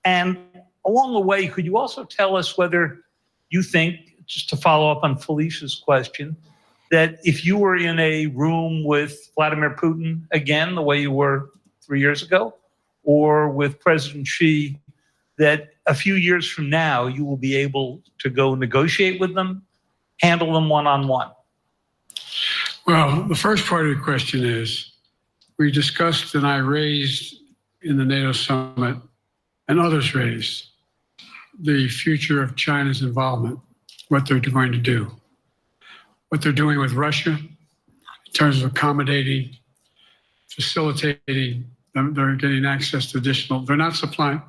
And along the way, could you also tell us whether you think, just to follow up on Felicia's question, that if you were in a room with Vladimir Putin again, the way you were 3 years ago, or with President Xi, that a few years from now you will be able to go negotiate with them, handle them one-on-one? Well, the first part of the question is, we discussed and I raised in the NATO summit, and others raised, the future of China's involvement, what they're going to do, what they're doing with Russia in terms of accommodating, facilitating. They're getting access to additional. They're not supplying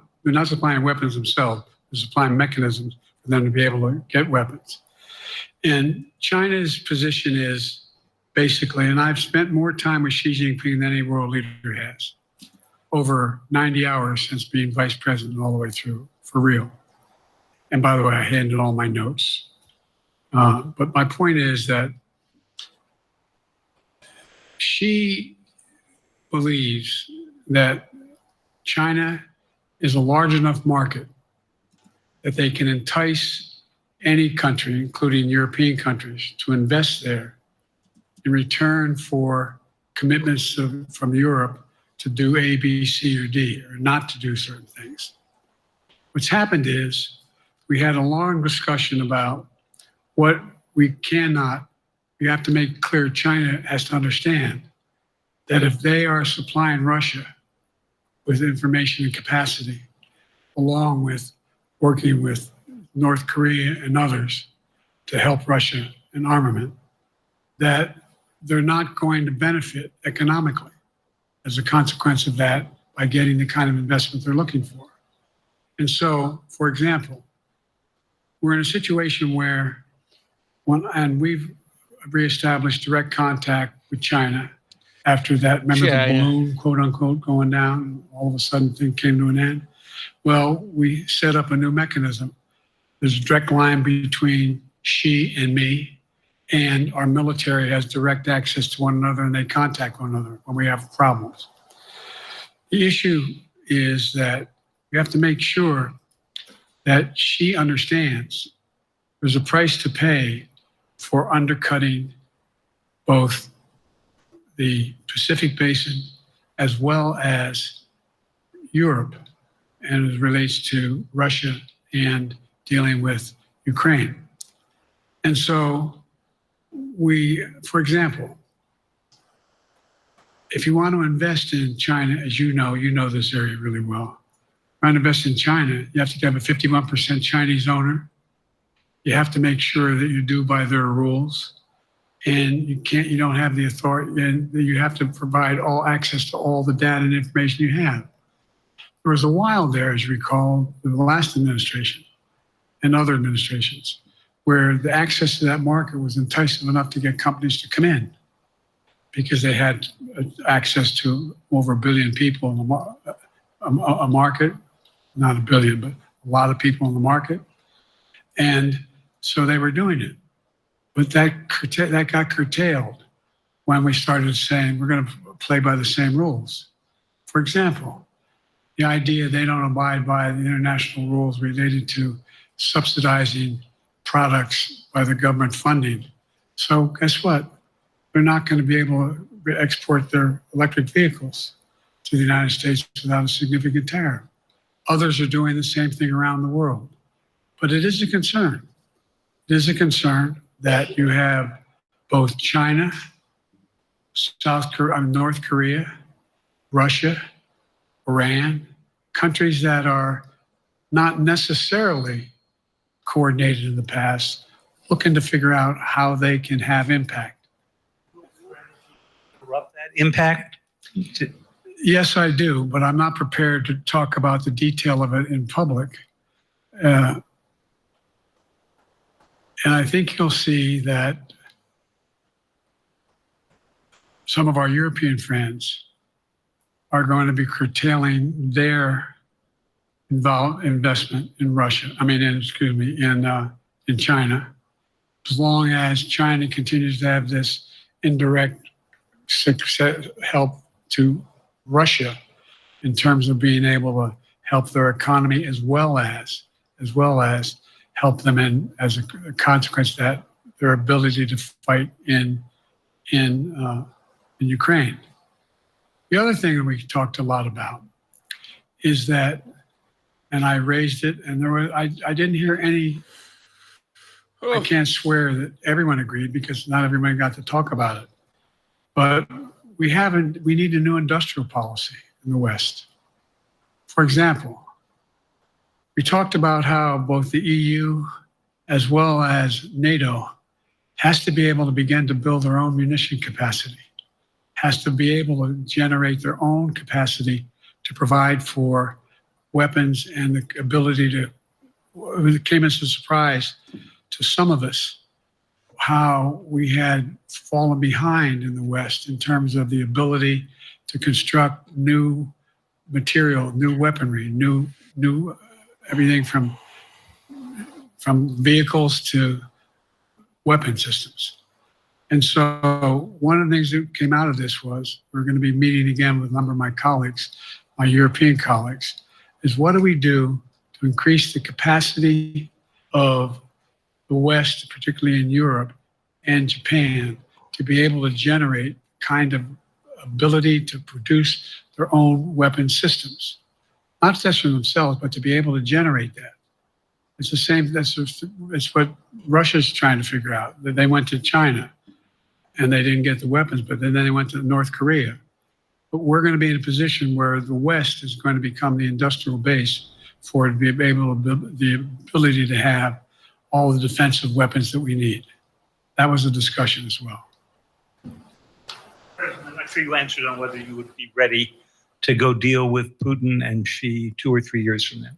weapons themselves. They're supplying mechanisms for them to be able to get weapons. And China's position is basically, and I've spent more time with Xi Jinping than any world leader has, over 90 hours since being vice president all the way through, for real. And by the way, I handed all my notes. But my point is that Xi believes that China is a large enough market that they can entice any country, including European countries, to invest there in return for commitments from Europe to do A, B, C, or D, or not to do certain things. What's happened is we had a long discussion about what we have to make clear. China has to understand that if they are supplying Russia with information and capacity, along with working with North Korea and others to help Russia in armament, that they're not going to benefit economically as a consequence of that by getting the kind of investment they're looking for. And so, for example, we're in a situation where, and we've reestablished direct contact with China after that, remember the balloon, quote unquote, going down, and all of a sudden things came to an end? Well, we set up a new mechanism. There's a direct line between Xi and me, and our military has direct access to one another, and they contact one another when we have problems. The issue is that we have to make sure that Xi understands there's a price to pay for undercutting both the Pacific Basin as well as Europe, and as it relates to Russia and dealing with Ukraine. And so for example, if you want to invest in China, as you know this area really well, trying to invest in China, you have to have a 51% Chinese owner. You have to make sure that you do by their rules, and you don't have the authority, and you have to provide all access to all the data and information you have. There was a while there, as you recall, the last administration and other administrations, where the access to that market was enticing enough to get companies to come in because they had access to over 1 billion people in a market, not 1 billion, but a lot of people in the market. And so they were doing it. But that got curtailed when we started saying we're going to play by the same rules. For example, the idea they don't abide by the international rules related to subsidizing products by the government funding. So guess what? They're not going to be able to export their electric vehicles to the United States without a significant tariff. Others are doing the same thing around the world. But it is a concern. It is a concern that you have both China, North Korea, Russia, Iran, countries that are not necessarily coordinated in the past, looking to figure out how they can have impact. Interrupt that impact? Yes, I do, but I'm not prepared to talk about the detail of it in public. And I think you'll see that some of our European friends are going to be curtailing their investment in Russia. In China, as long as China continues to have this indirect help to Russia in terms of being able to help their economy as well as help them in as a consequence of that their ability to fight in Ukraine. The other thing that we talked a lot about is that, and I raised it, and I didn't hear any. I can't swear that everyone agreed because not everyone got to talk about it, but we need a new industrial policy in the West. For example, we talked about how both the EU as well as NATO has to be able to begin to build their own munition capacity, has to be able to generate their own capacity to provide for weapons and the ability to, it came as a surprise to some of us how we had fallen behind in the West in terms of the ability to construct new material, new weaponry, new everything from vehicles to weapon systems. And so one of the things that came out of this was we're going to be meeting again with a number of my colleagues, my European colleagues, is what do we do to increase the capacity of the West, particularly in Europe and Japan, to be able to generate kind of ability to produce their own weapon systems. Not just for themselves, but to be able to generate that. It's the same, it's what Russia's trying to figure out. They went to China and they didn't get the weapons, but then they went to North Korea. But we're going to be in a position where the West is going to become the industrial base for it to be able to, the ability to have all the defensive weapons that we need. That was a discussion as well. I'm not sure you answered on whether you would be ready to go deal with Putin and Xi 2 or 3 years from now.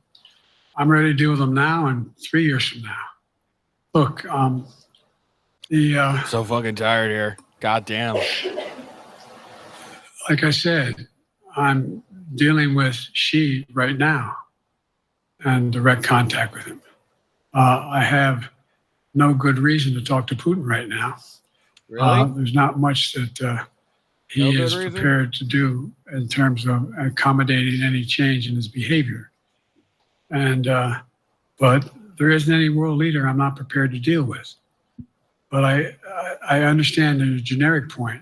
I'm ready to deal with them now and 3 years from now. Look, So fucking tired here. God damn. like I said, I'm dealing with Xi right now and direct contact with him. I have no good reason to talk to Putin right now. Really? There's not much that he No good is reason? prepared to do in terms of accommodating any change in his behavior. And but there isn't any world leader I'm not prepared to deal with. But I understand the generic point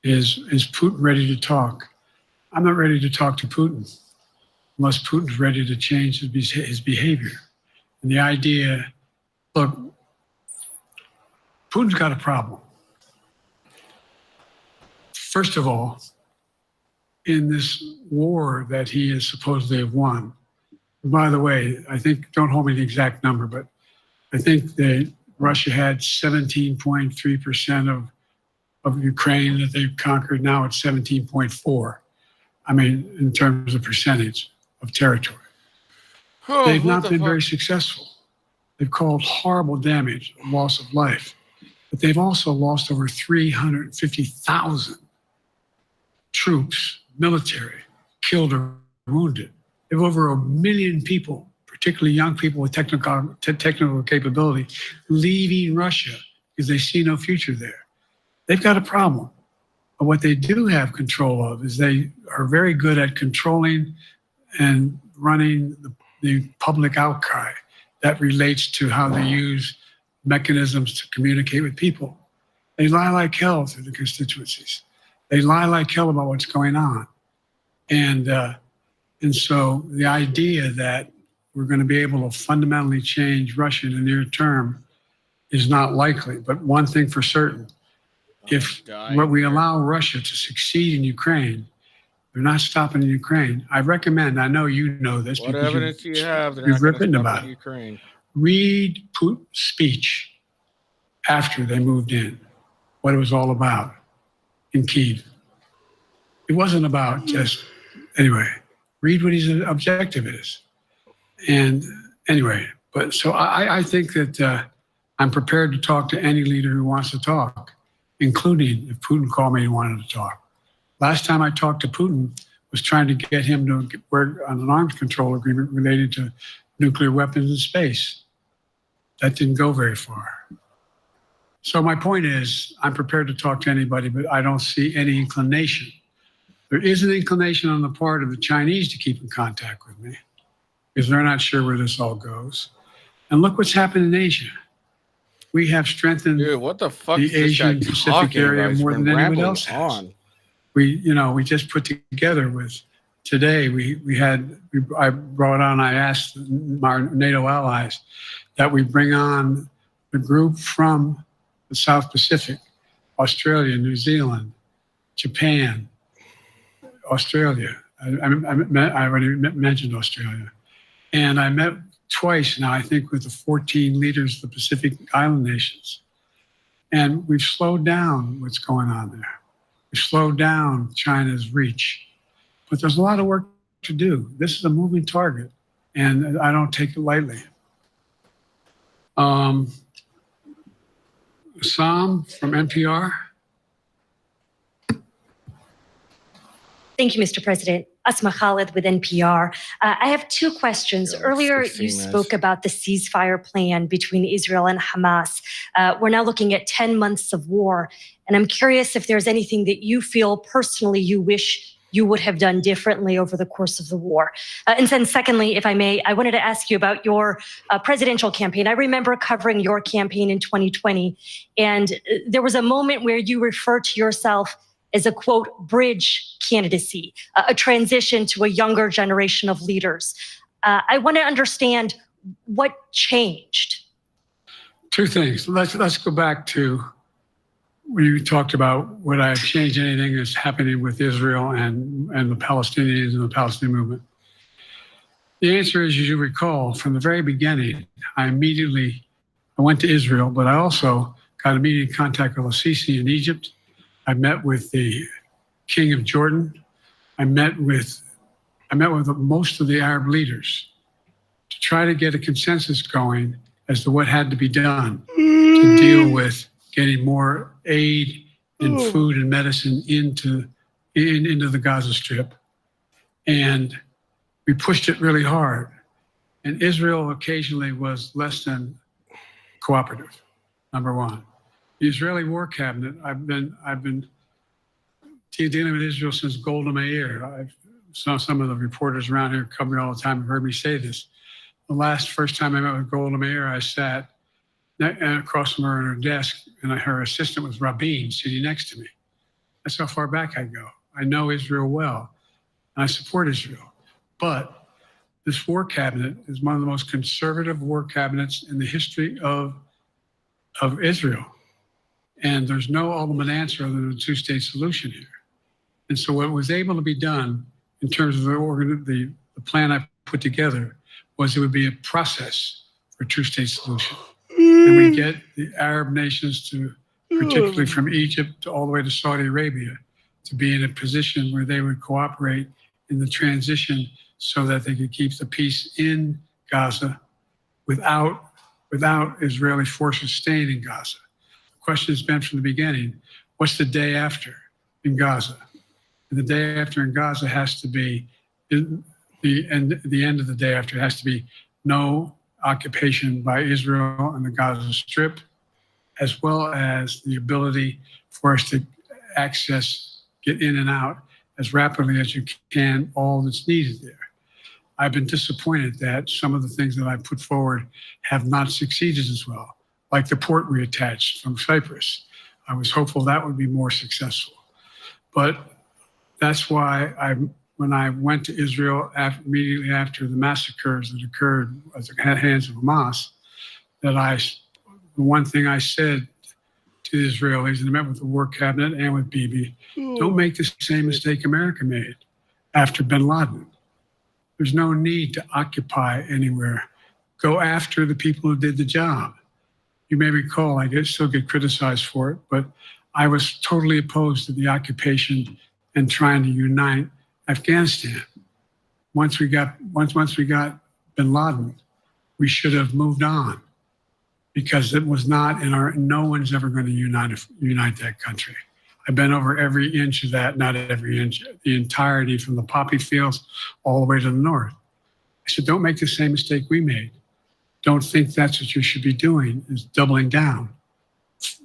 is Putin ready to talk? I'm not ready to talk to Putin unless Putin's ready to change his behavior. And the idea, look, Putin's got a problem. First of all, in this war that he is supposedly have won, by the way, I think, don't hold me to the exact number, but I think that Russia had 17.3% of Ukraine that they've conquered. Now it's 17.4. I mean, in terms of percentage of territory. Oh, They've what not the been fuck? very successful. They've caused horrible damage, loss of life. But they've also lost over 350,000 troops, military, killed or wounded. They have over 1 million people, particularly young people with technical capability, leaving Russia because they see no future there. They've got a problem. But what they do have control of is they are very good at controlling and running the public outcry that relates to how they use mechanisms to communicate with people. They lie like hell to the constituencies. They lie like hell about what's going on. And so the idea that we're going to be able to fundamentally change Russia in the near term is not likely. But one thing for certain, if we allow Russia to succeed in Ukraine, they're not stopping in Ukraine. I recommend, I know you know this. What because evidence do you have? They're you've not gonna written stop about in it. Ukraine. Read Putin's speech after they moved in, what it was all about in Kyiv. It wasn't about just, anyway, read what his objective is. And anyway, but so I think that I'm prepared to talk to any leader who wants to talk, including if Putin called me and wanted to talk. Last time I talked to Putin was trying to get him to work on an arms control agreement related to nuclear weapons in space. That didn't go very far. So my point is, I'm prepared to talk to anybody, but I don't see any inclination. There is an inclination on the part of the Chinese to keep in contact with me because they're not sure where this all goes. And look what's happened in Asia. We have strengthened Dude, what the fuck the is this guy Asian Pacific talking area about? He's more been than anyone rambling else has. on. We just put together with today. I asked our NATO allies that we bring on the group from the South Pacific, Australia, New Zealand, Japan, Australia. I already mentioned Australia, and I met twice now, I think, with the 14 leaders of the Pacific Island nations, and we've slowed down what's going on there. We've slowed down China's reach, but there's a lot of work to do. This is a moving target, and I don't take it lightly. Sam from NPR. Thank you, Mr. President. Asma Khalid with NPR. I have two questions. Earlier, you spoke about the ceasefire plan between Israel and Hamas. We're now looking at 10 months of war, and I'm curious if there's anything that you feel personally you wish you would have done differently over the course of the war. And then secondly, if I may, I wanted to ask you about your presidential campaign. I remember covering your campaign in 2020, and there was a moment where you referred to yourself as a, quote, bridge candidacy, a transition to a younger generation of leaders. I want to understand what changed. Two things. Let's go back to when you talked about would I have changed anything that's happening with Israel and the Palestinians and the Palestinian movement. The answer is, as you recall, from the very beginning, I went to Israel, but I also got immediate contact with al-Sisi in Egypt. I met with the King of Jordan. I met with most of the Arab leaders to try to get a consensus going as to what had to be done to deal with getting more aid and food and medicine into the Gaza Strip. And we pushed it really hard. And Israel occasionally was less than cooperative, number one. The Israeli War Cabinet, I've been dealing with Israel since Golda Meir. I've saw some of the reporters around here come all the time have heard me say this. The first time I met with Golda Meir, I sat across from her at her desk, and her assistant was Rabin sitting next to me. That's how far back I go. I know Israel well, and I support Israel. But this war cabinet is one of the most conservative war cabinets in the history of Israel. And there's no ultimate answer other than a two-state solution here. And so what was able to be done in terms of the plan I put together was it would be a process for a two-state solution. And we get the Arab nations to, particularly from Egypt all the way to Saudi Arabia, to be in a position where they would cooperate in the transition so that they could keep the peace in Gaza without Israeli forces staying in Gaza. The question has been from the beginning, what's the day after in Gaza? And the day after in Gaza has to be, the end of the day after has to be no occupation by Israel on the Gaza Strip, as well as the ability for us to get in and out as rapidly as you can all that's needed there. I've been disappointed that some of the things that I put forward have not succeeded as well, like the port reattached from Cyprus. I was hopeful that would be more successful. But that's why when I went to Israel immediately after the massacres that occurred at the hands of Hamas, the one thing I said to the Israelis, and I met with the War Cabinet and with Bibi, don't make the same mistake America made after bin Laden. There's no need to occupy anywhere. Go after the people who did the job. You may recall, I still get criticized for it, but I was totally opposed to the occupation and trying to unite Afghanistan. Once we got bin Laden, we should have moved on, because it was not no one's ever going to unite that country. I've been over every inch of that, not every inch, the entirety from the poppy fields all the way to the north. I said, don't make the same mistake we made. Don't think that's what you should be doing, is doubling down.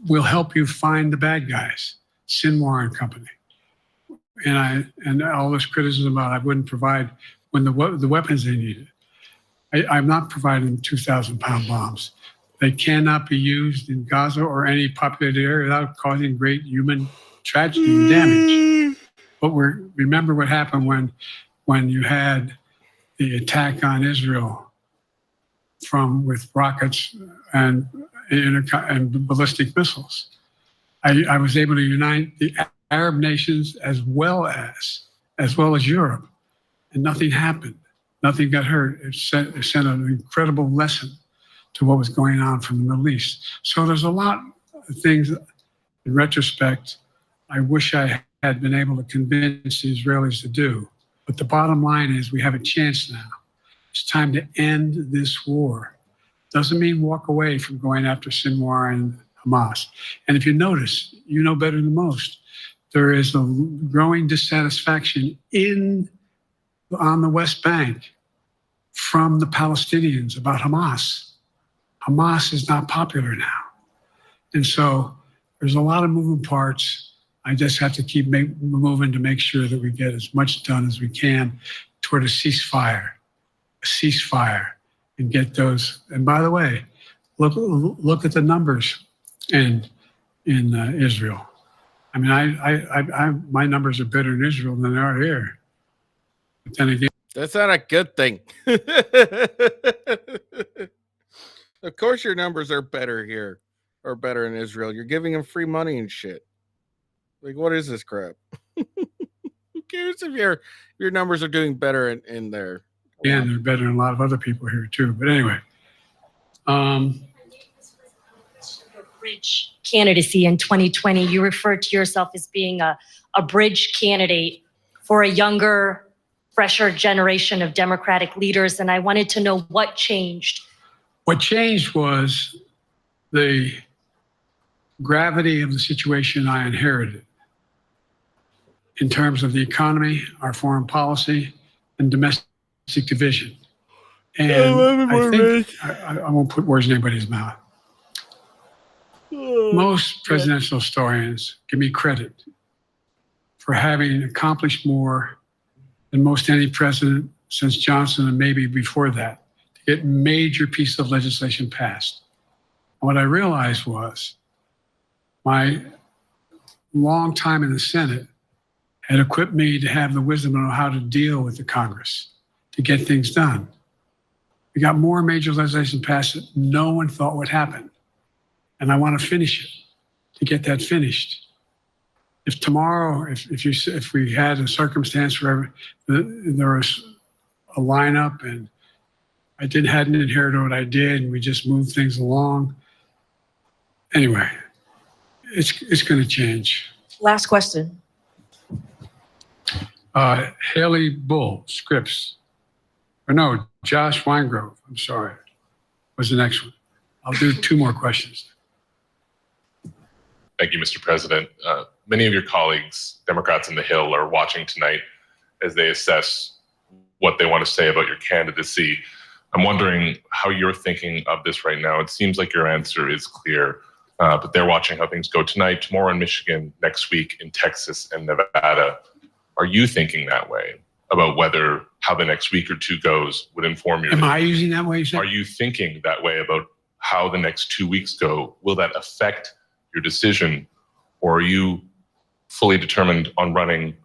We'll help you find the bad guys, Sinwar and company. And all this criticism about I wouldn't provide when the weapons they needed. I'm not providing 2,000-pound bombs. They cannot be used in Gaza or any populated area without causing great human tragedy and damage. But remember what happened when you had the attack on Israel with rockets and ballistic missiles. I was able to unite the Arab nations as well as Europe, and nothing happened. Nothing got hurt. It sent an incredible lesson to what was going on from the Middle East. So there's a lot of things, in retrospect, I wish I had been able to convince the Israelis to do. But the bottom line is we have a chance now. It's time to end this war. Doesn't mean walk away from going after Sinwar and Hamas. And if you notice, you know better than most, there is a growing dissatisfaction on the West Bank from the Palestinians about Hamas. Hamas is not popular now. And so there's a lot of moving parts. I just have to keep moving to make sure that we get as much done as we can toward a ceasefire, and get those. And by the way, look at the numbers in Israel. I mean, my numbers are better in Israel than they are here. But then again, that's not a good thing. Of course your numbers are better here or better in Israel. You're giving them free money and shit. Like, what is this crap? Who cares if your numbers are doing better in there? Yeah, they're better than a lot of other people here too. But anyway. Bridge candidacy in 2020, you referred to yourself as being a bridge candidate for a younger, fresher generation of Democratic leaders. And I wanted to know what changed. What changed was the gravity of the situation I inherited in terms of the economy, our foreign policy, and domestic division. And I think, I won't put words in anybody's mouth. Most presidential historians give me credit for having accomplished more than most any president since Johnson and maybe before that to get major pieces of legislation passed. And what I realized was my long time in the Senate had equipped me to have the wisdom to know how to deal with the Congress to get things done. We got more major legislation passed that no one thought would happen. And I want to finish it, to get that finished. If tomorrow, if we had a circumstance where there was a lineup and I hadn't inherited what I did and we just moved things along, anyway, it's going to change. Last question. Haley Bull, Scripps. Or no, Josh Weingrove, I'm sorry, was the next one. I'll do two more questions. Thank you, Mr. President. Many of your colleagues, Democrats on the Hill, are watching tonight as they assess what they want to say about your candidacy. I'm wondering how you're thinking of this right now. It seems like your answer is clear, but they're watching how things go tonight, tomorrow in Michigan, next week in Texas and Nevada. Are you thinking that way about whether how the next week or two goes would inform your Am I using that way? You said? Are you thinking that way about how the next 2 weeks go? Will that affect your decision, or are you fully determined on running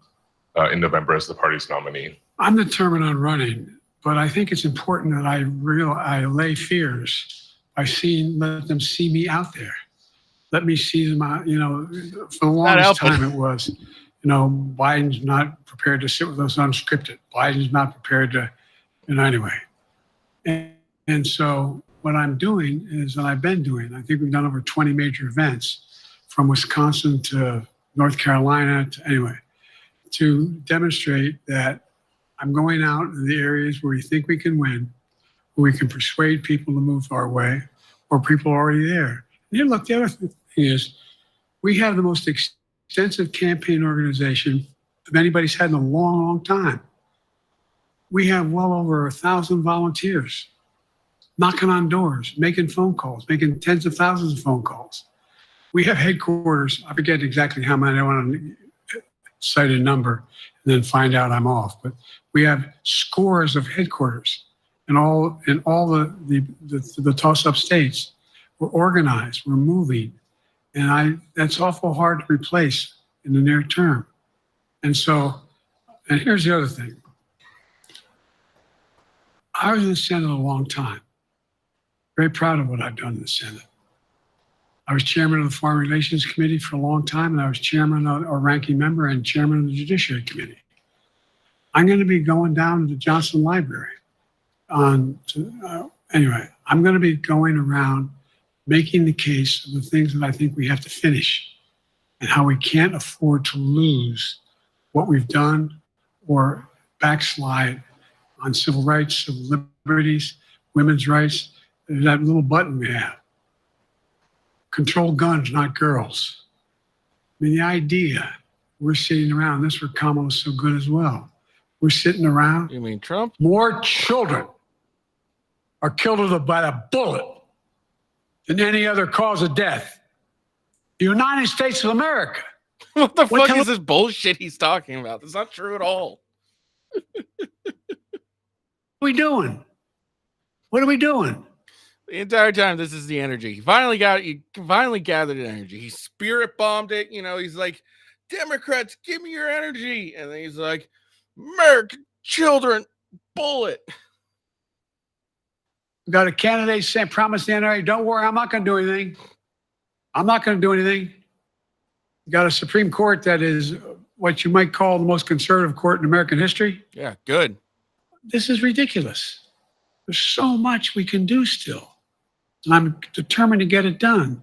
in November as the party's nominee? I'm determined on running, but I think it's important that I allay fears by let them see me out there. Let me see them out, for the longest time it was, Biden's not prepared to sit with us unscripted. Biden's not prepared to, anyway. And so what I'm doing is, and I've been doing, I think we've done over 20 major events from Wisconsin to North Carolina to demonstrate that I'm going out in the areas where we think we can win, where we can persuade people to move our way, or people are already there. And look, the other thing is we have the most extensive campaign organization that anybody's had in a long, long time. We have well over 1,000 volunteers knocking on doors, making phone calls, making tens of thousands of phone calls. We have headquarters. I forget exactly how many. I want to cite a number and then find out I'm off. But we have scores of headquarters in all the toss-up states. We're organized. We're moving, and that's awful hard to replace in the near term. And here's the other thing. I was in the Senate a long time. Very proud of what I've done in the Senate. I was chairman of the Foreign Relations Committee for a long time, and I was chairman or ranking member and chairman of the Judiciary Committee. I'm going to be going down to the Johnson Library. I'm going to be going around making the case of the things that I think we have to finish and how we can't afford to lose what we've done or backslide on civil rights, civil liberties, women's rights. There's that little button we have. Control guns, not girls. I mean, the idea, we're sitting around, this is where Kamala's so good as well. We're sitting around. You mean Trump? More children are killed by a bullet than any other cause of death. The United States of America. What the fuck is this bullshit he's talking about? That's not true at all. What are we doing? What are we doing? The entire time, this is the energy. He finally gathered energy. He spirit bombed it. He's like, Democrats, give me your energy. And then he's like, American children, bullet. We got a candidate saying, promise the NRA, don't worry, I'm not going to do anything. I'm not going to do anything. We got a Supreme Court that is what you might call the most conservative court in American history. Yeah, good. This is ridiculous. There's so much we can do still. And I'm determined to get it done.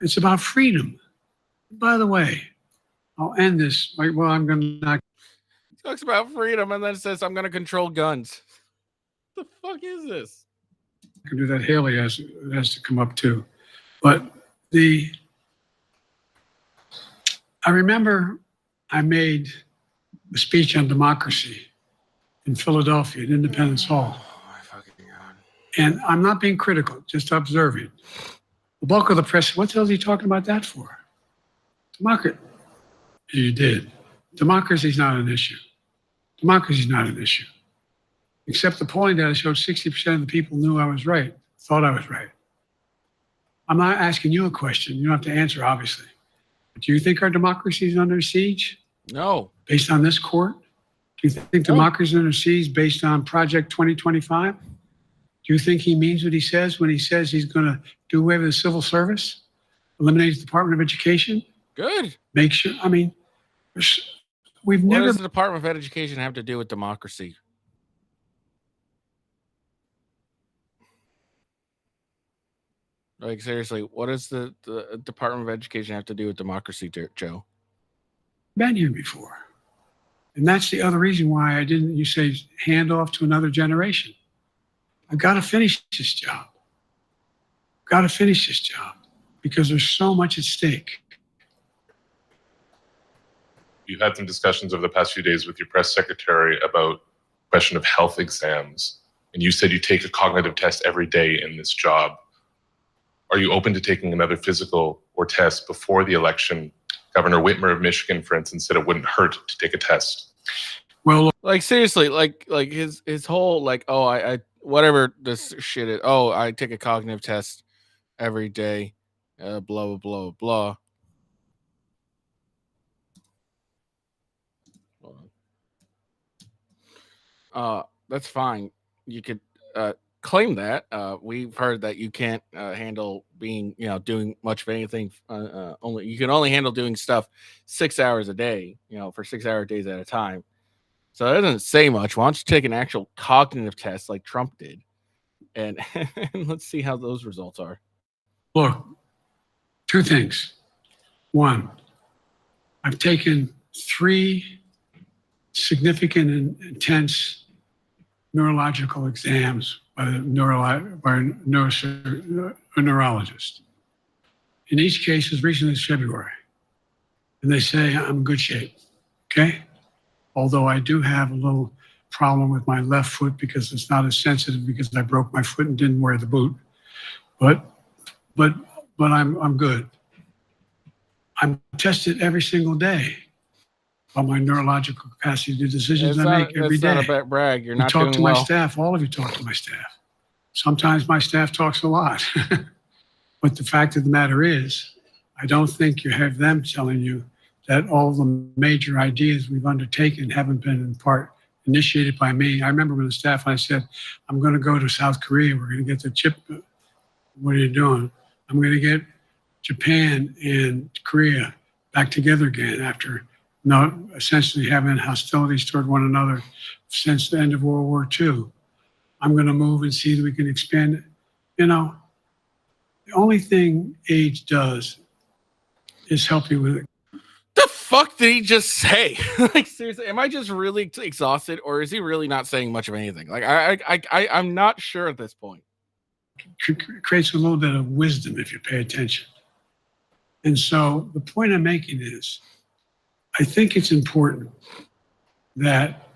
It's about freedom. By the way, I'll end this. I'm going to not. He talks about freedom and then says, I'm going to control guns. What the fuck is this? I can do that. Haley has to come up too. But I remember I made a speech on democracy in Philadelphia at Independence Hall. And I'm not being critical, just observing. The bulk of the press, what the hell is he talking about that for? Democracy. You did. Democracy is not an issue. Democracy is not an issue. Except the polling data showed 60% of the people knew I was right, thought I was right. I'm not asking you a question. You don't have to answer, obviously. But do you think our democracy is under siege? No. Based on this court? Do you think democracy is under siege based on Project 2025? Do you think he means what he says when he says he's going to do away with the civil service? Eliminate the Department of Education? Good. Make sure, we've What never... does the Department of Education have to do with democracy? Like, seriously, what does the Department of Education have to do with democracy, Joe? Been here before. And that's the other reason why you say, hand off to another generation. I've got to finish this job. Because there's so much at stake. You had some discussions over the past few days with your press secretary about the question of health exams. And you said you take a cognitive test every day in this job. Are you open to taking another physical or test before the election Governor Whitmer of Michigan, for instance, said it wouldn't hurt to take a test. Well, Like seriously, like his whole like, oh, I whatever this shit is. Oh, I take a cognitive test every day. Blah blah blah blah. That's fine. You could claim that. We've heard that you can't handle being, doing much of anything. You can only handle doing stuff 6 hours a day, for 6 hour days at a time. So that doesn't say much. Why don't you take an actual cognitive test like Trump did, and let's see how those results are. look, two things. One, I've taken 3 significant and intense neurological exams by a neurologist. In each case, as recently as February. And they say I'm in good shape, okay? Although I do have a little problem with my left foot because it's not as sensitive because I broke my foot and didn't wear the boot. But I'm good. I'm tested every single day on my neurological capacity, the decisions I make every day. That's not a brag. You're not talk doing to my well. staff. All of you talk to my staff. Sometimes my staff talks a lot. But the fact of the matter is, I don't think you have them telling you that all the major ideas we've undertaken haven't been in part initiated by me. I remember when the staff, I said, I'm going to go to South Korea. We're going to get the chip. What are you doing? I'm going to get Japan and Korea back together again after essentially having hostilities toward one another since the end of World War II. I'm going to move and see that we can expand it. The only thing age does is help you with it. The fuck did he just say? Like seriously, am I just really exhausted, or is he really not saying much of anything? Like I'm not sure at this point. Creates a little bit of wisdom if you pay attention. And so the point I'm making is, I think it's important that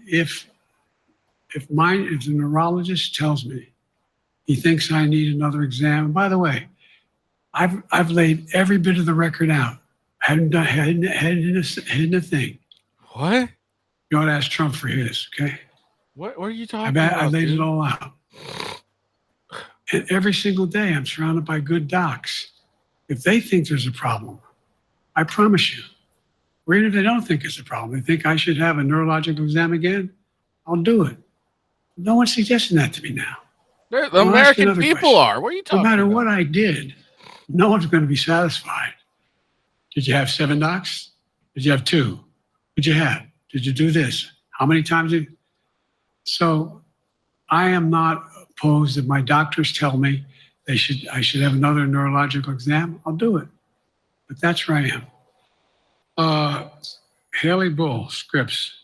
if the neurologist tells me he thinks I need another exam, and by the way, I've laid every bit of the record out. Hadn't hidden a thing. What? You ought to ask Trump for his, okay? What are you talking about? I laid dude? it all out. And every single day I'm surrounded by good docs. If they think there's a problem, I promise you, or even if they don't think it's a problem, they think I should have a neurological exam again, I'll do it. No one's suggesting that to me now. The I'll ask you American another people question. are. What are you talking No matter about? what I did, no one's going to be satisfied. Did you have 7 docs? Did you have 2? Did you have? Did you do this? How many times did? So I am not opposed if my doctors tell me I should have another neurological exam, I'll do it. But that's where I am. Haley Bull, Scripps.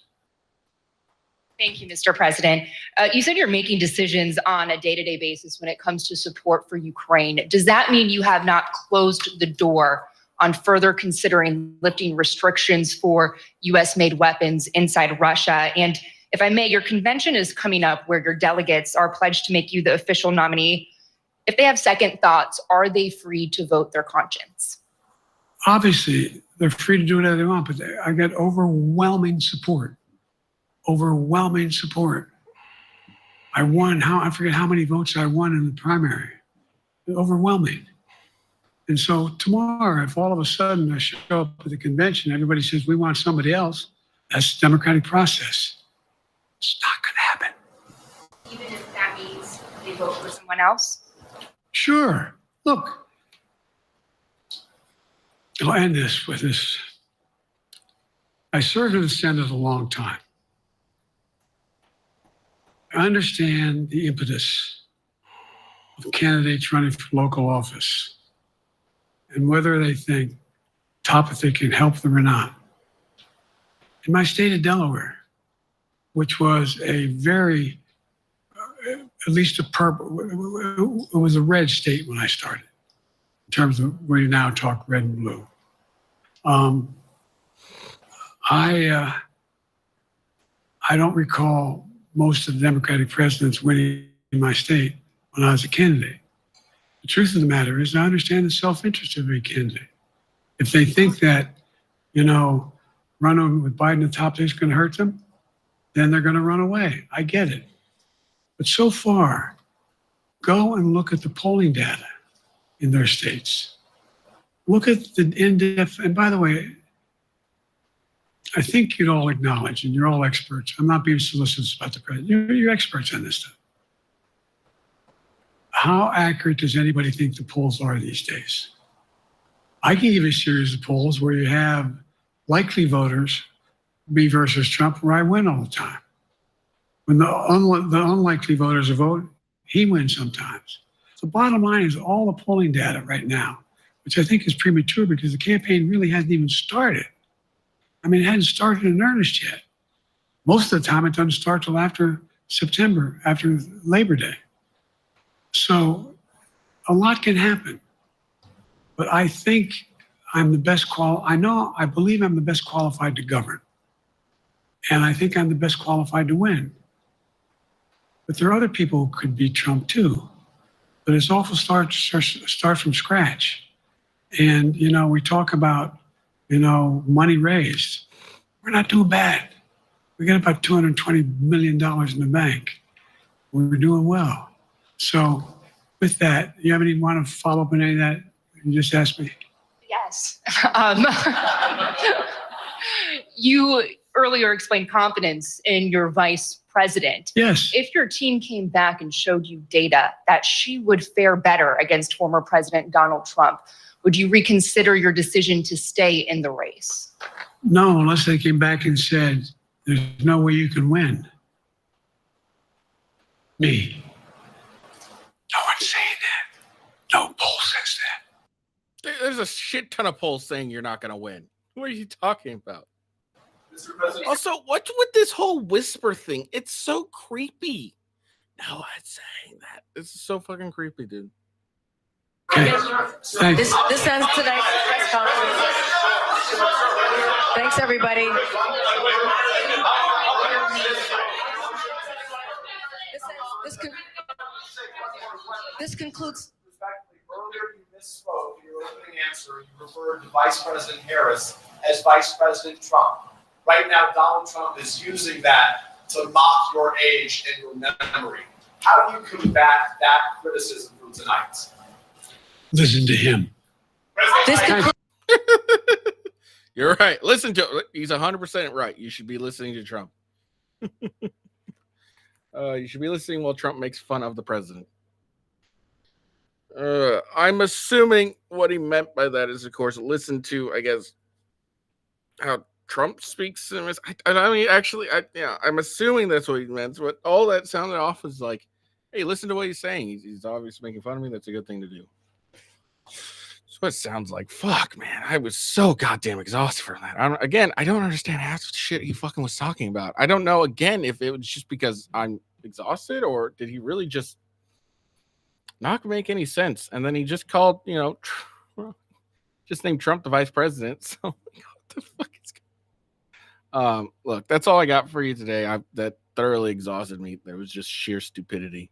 Thank you, Mr. President. You said you're making decisions on a day-to-day basis when it comes to support for Ukraine. Does that mean you have not closed the door on further considering lifting restrictions for U.S.-made weapons inside Russia? And if I may, your convention is coming up where your delegates are pledged to make you the official nominee. If they have second thoughts, are they free to vote their conscience? Obviously, they're free to do whatever they want, but I get overwhelming support. Overwhelming support. I won, I forget how many votes I won in the primary. Overwhelming. And so tomorrow, if all of a sudden I show up at the convention, everybody says, we want somebody else, that's the democratic process. It's not going to happen. Even if that means they vote for someone else? Sure. Look, I'll end this with this. I served in the Senate a long time. I understand the impetus of candidates running for local office and whether they think Topathy can help them or not. In my state of Delaware, which was a very, at least it was a red state when I started, in terms of we now talk red and blue. I don't recall most of the Democratic presidents winning in my state when I was a candidate. The truth of the matter is I understand the self-interest of a candidate. If they think that, you know, running with Biden at the top is going to hurt them, then they're going to run away. I get it. But so far, go and look at the polling data in their states. Look at the in-depth, and by the way, I think you'd all acknowledge, and you're all experts. I'm not being solicitous about the president. You're experts on this stuff. How accurate does anybody think the polls are these days? I can give you a series of polls where you have likely voters, me versus Trump, where I win all the time. When the unlikely voters vote, he wins sometimes. The bottom line is all the polling data right now, which I think is premature because the campaign really hasn't even started. I mean, it hadn't started in earnest yet. Most of the time, it doesn't start till after September, after Labor Day. So a lot can happen. But I think I'm the best I believe I'm the best qualified to govern. And I think I'm the best qualified to win. But there are other people who could beat Trump too. But it's awful start from scratch. And, you know, we talk about, you know, money raised. We're not doing bad. We got about $220 million in the bank. We're doing well. So with that, you have any want to follow up on any of that you just asked me? Yes. You earlier explained confidence in your vice president. Yes. If your team came back and showed you data that she would fare better against former President Donald Trump, would you reconsider your decision to stay in the race? No, unless they came back and said, there's no way you can win. Me. No one's saying that. No poll says that. There's a shit ton of polls saying you're not going to win. What are you talking about? Also, what's with this whole whisper thing? It's so creepy. No one's saying that. This is so fucking creepy, dude. Okay. Thanks. This ends tonight's press conference. Thanks, everybody. This concludes. Earlier, you misspoke in your opening answer. You referred to Vice President Harris as Vice President Trump. Right now, Donald Trump is using that to mock your age and your memory. How do you combat that criticism from tonight? Listen to him. You're right. Listen to he's 100% right. You should be listening to Trump. You should be listening while Trump makes fun of the president. I'm assuming what he meant by that is, of course, listen to, I guess, how Trump speaks. I mean, actually, I'm assuming that's what he meant. But all that sounded off is like, hey, listen to what he's saying. He's obviously making fun of me. That's a good thing to do. That's what it sounds like. Fuck, man. I was so goddamn exhausted from that. I don't understand half the shit he fucking was talking about. I don't know, again, if it was just because I'm exhausted or did he really just not make any sense? And then he just called, just named Trump the vice president. So, what the fuck is going on? Look, that's all I got for you today. That thoroughly exhausted me. There was just sheer stupidity.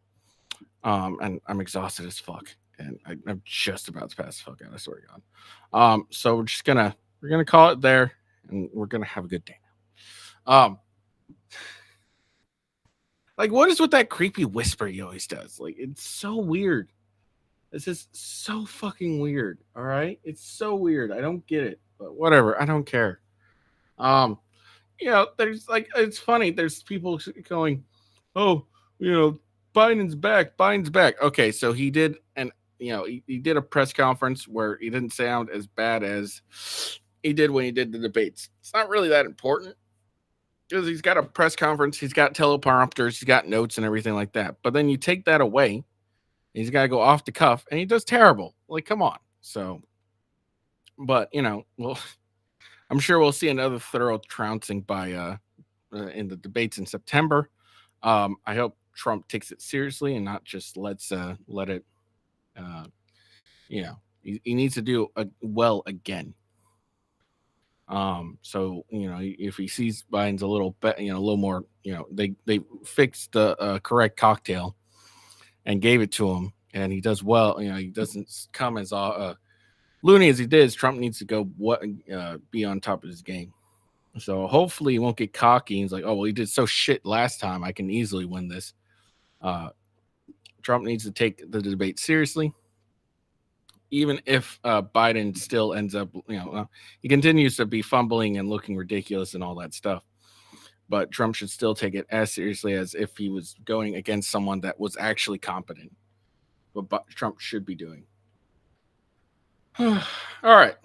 And I'm exhausted as fuck. And I'm just about to pass the fuck out. I swear to God. So we're gonna call it there, and we're gonna have a good day now. Like, what is with that creepy whisper he always does? Like, it's so weird. This is so fucking weird. All right, it's so weird. I don't get it, but whatever. I don't care. There's like, it's funny. There's people going, oh, Biden's back. Biden's back. Okay, so he did he did a press conference where he didn't sound as bad as he did when he did the debates. It's not really that important because he's got a press conference, he's got teleprompters, he's got notes and everything like that. But then you take that away, he's got to go off the cuff, and he does terrible. Like, come on. So, but well, I'm sure we'll see another thorough trouncing by in the debates in September. I hope Trump takes it seriously and not just let it. He needs to do well again. So if he sees Biden's a little bit, a little more, they fixed the correct cocktail and gave it to him, and he does well. He doesn't come as loony as he did, Trump needs to be on top of his game. So hopefully he won't get cocky. He's like, oh, well, he did so shit last time. I can easily win this. Trump needs to take the debate seriously. Even if Biden still ends up, he continues to be fumbling and looking ridiculous and all that stuff. But Trump should still take it as seriously as if he was going against someone that was actually competent. What Trump should be doing. All right.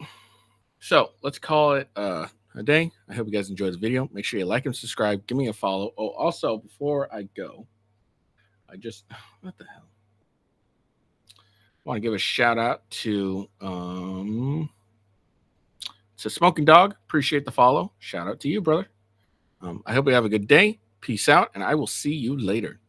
So let's call it a day. I hope you guys enjoyed the video. Make sure you like and subscribe. Give me a follow. Oh, also, before I go, what the hell? I want to give a shout out to Smoking Dog. Appreciate the follow. Shout out to you, brother. I hope you have a good day. Peace out, and I will see you later.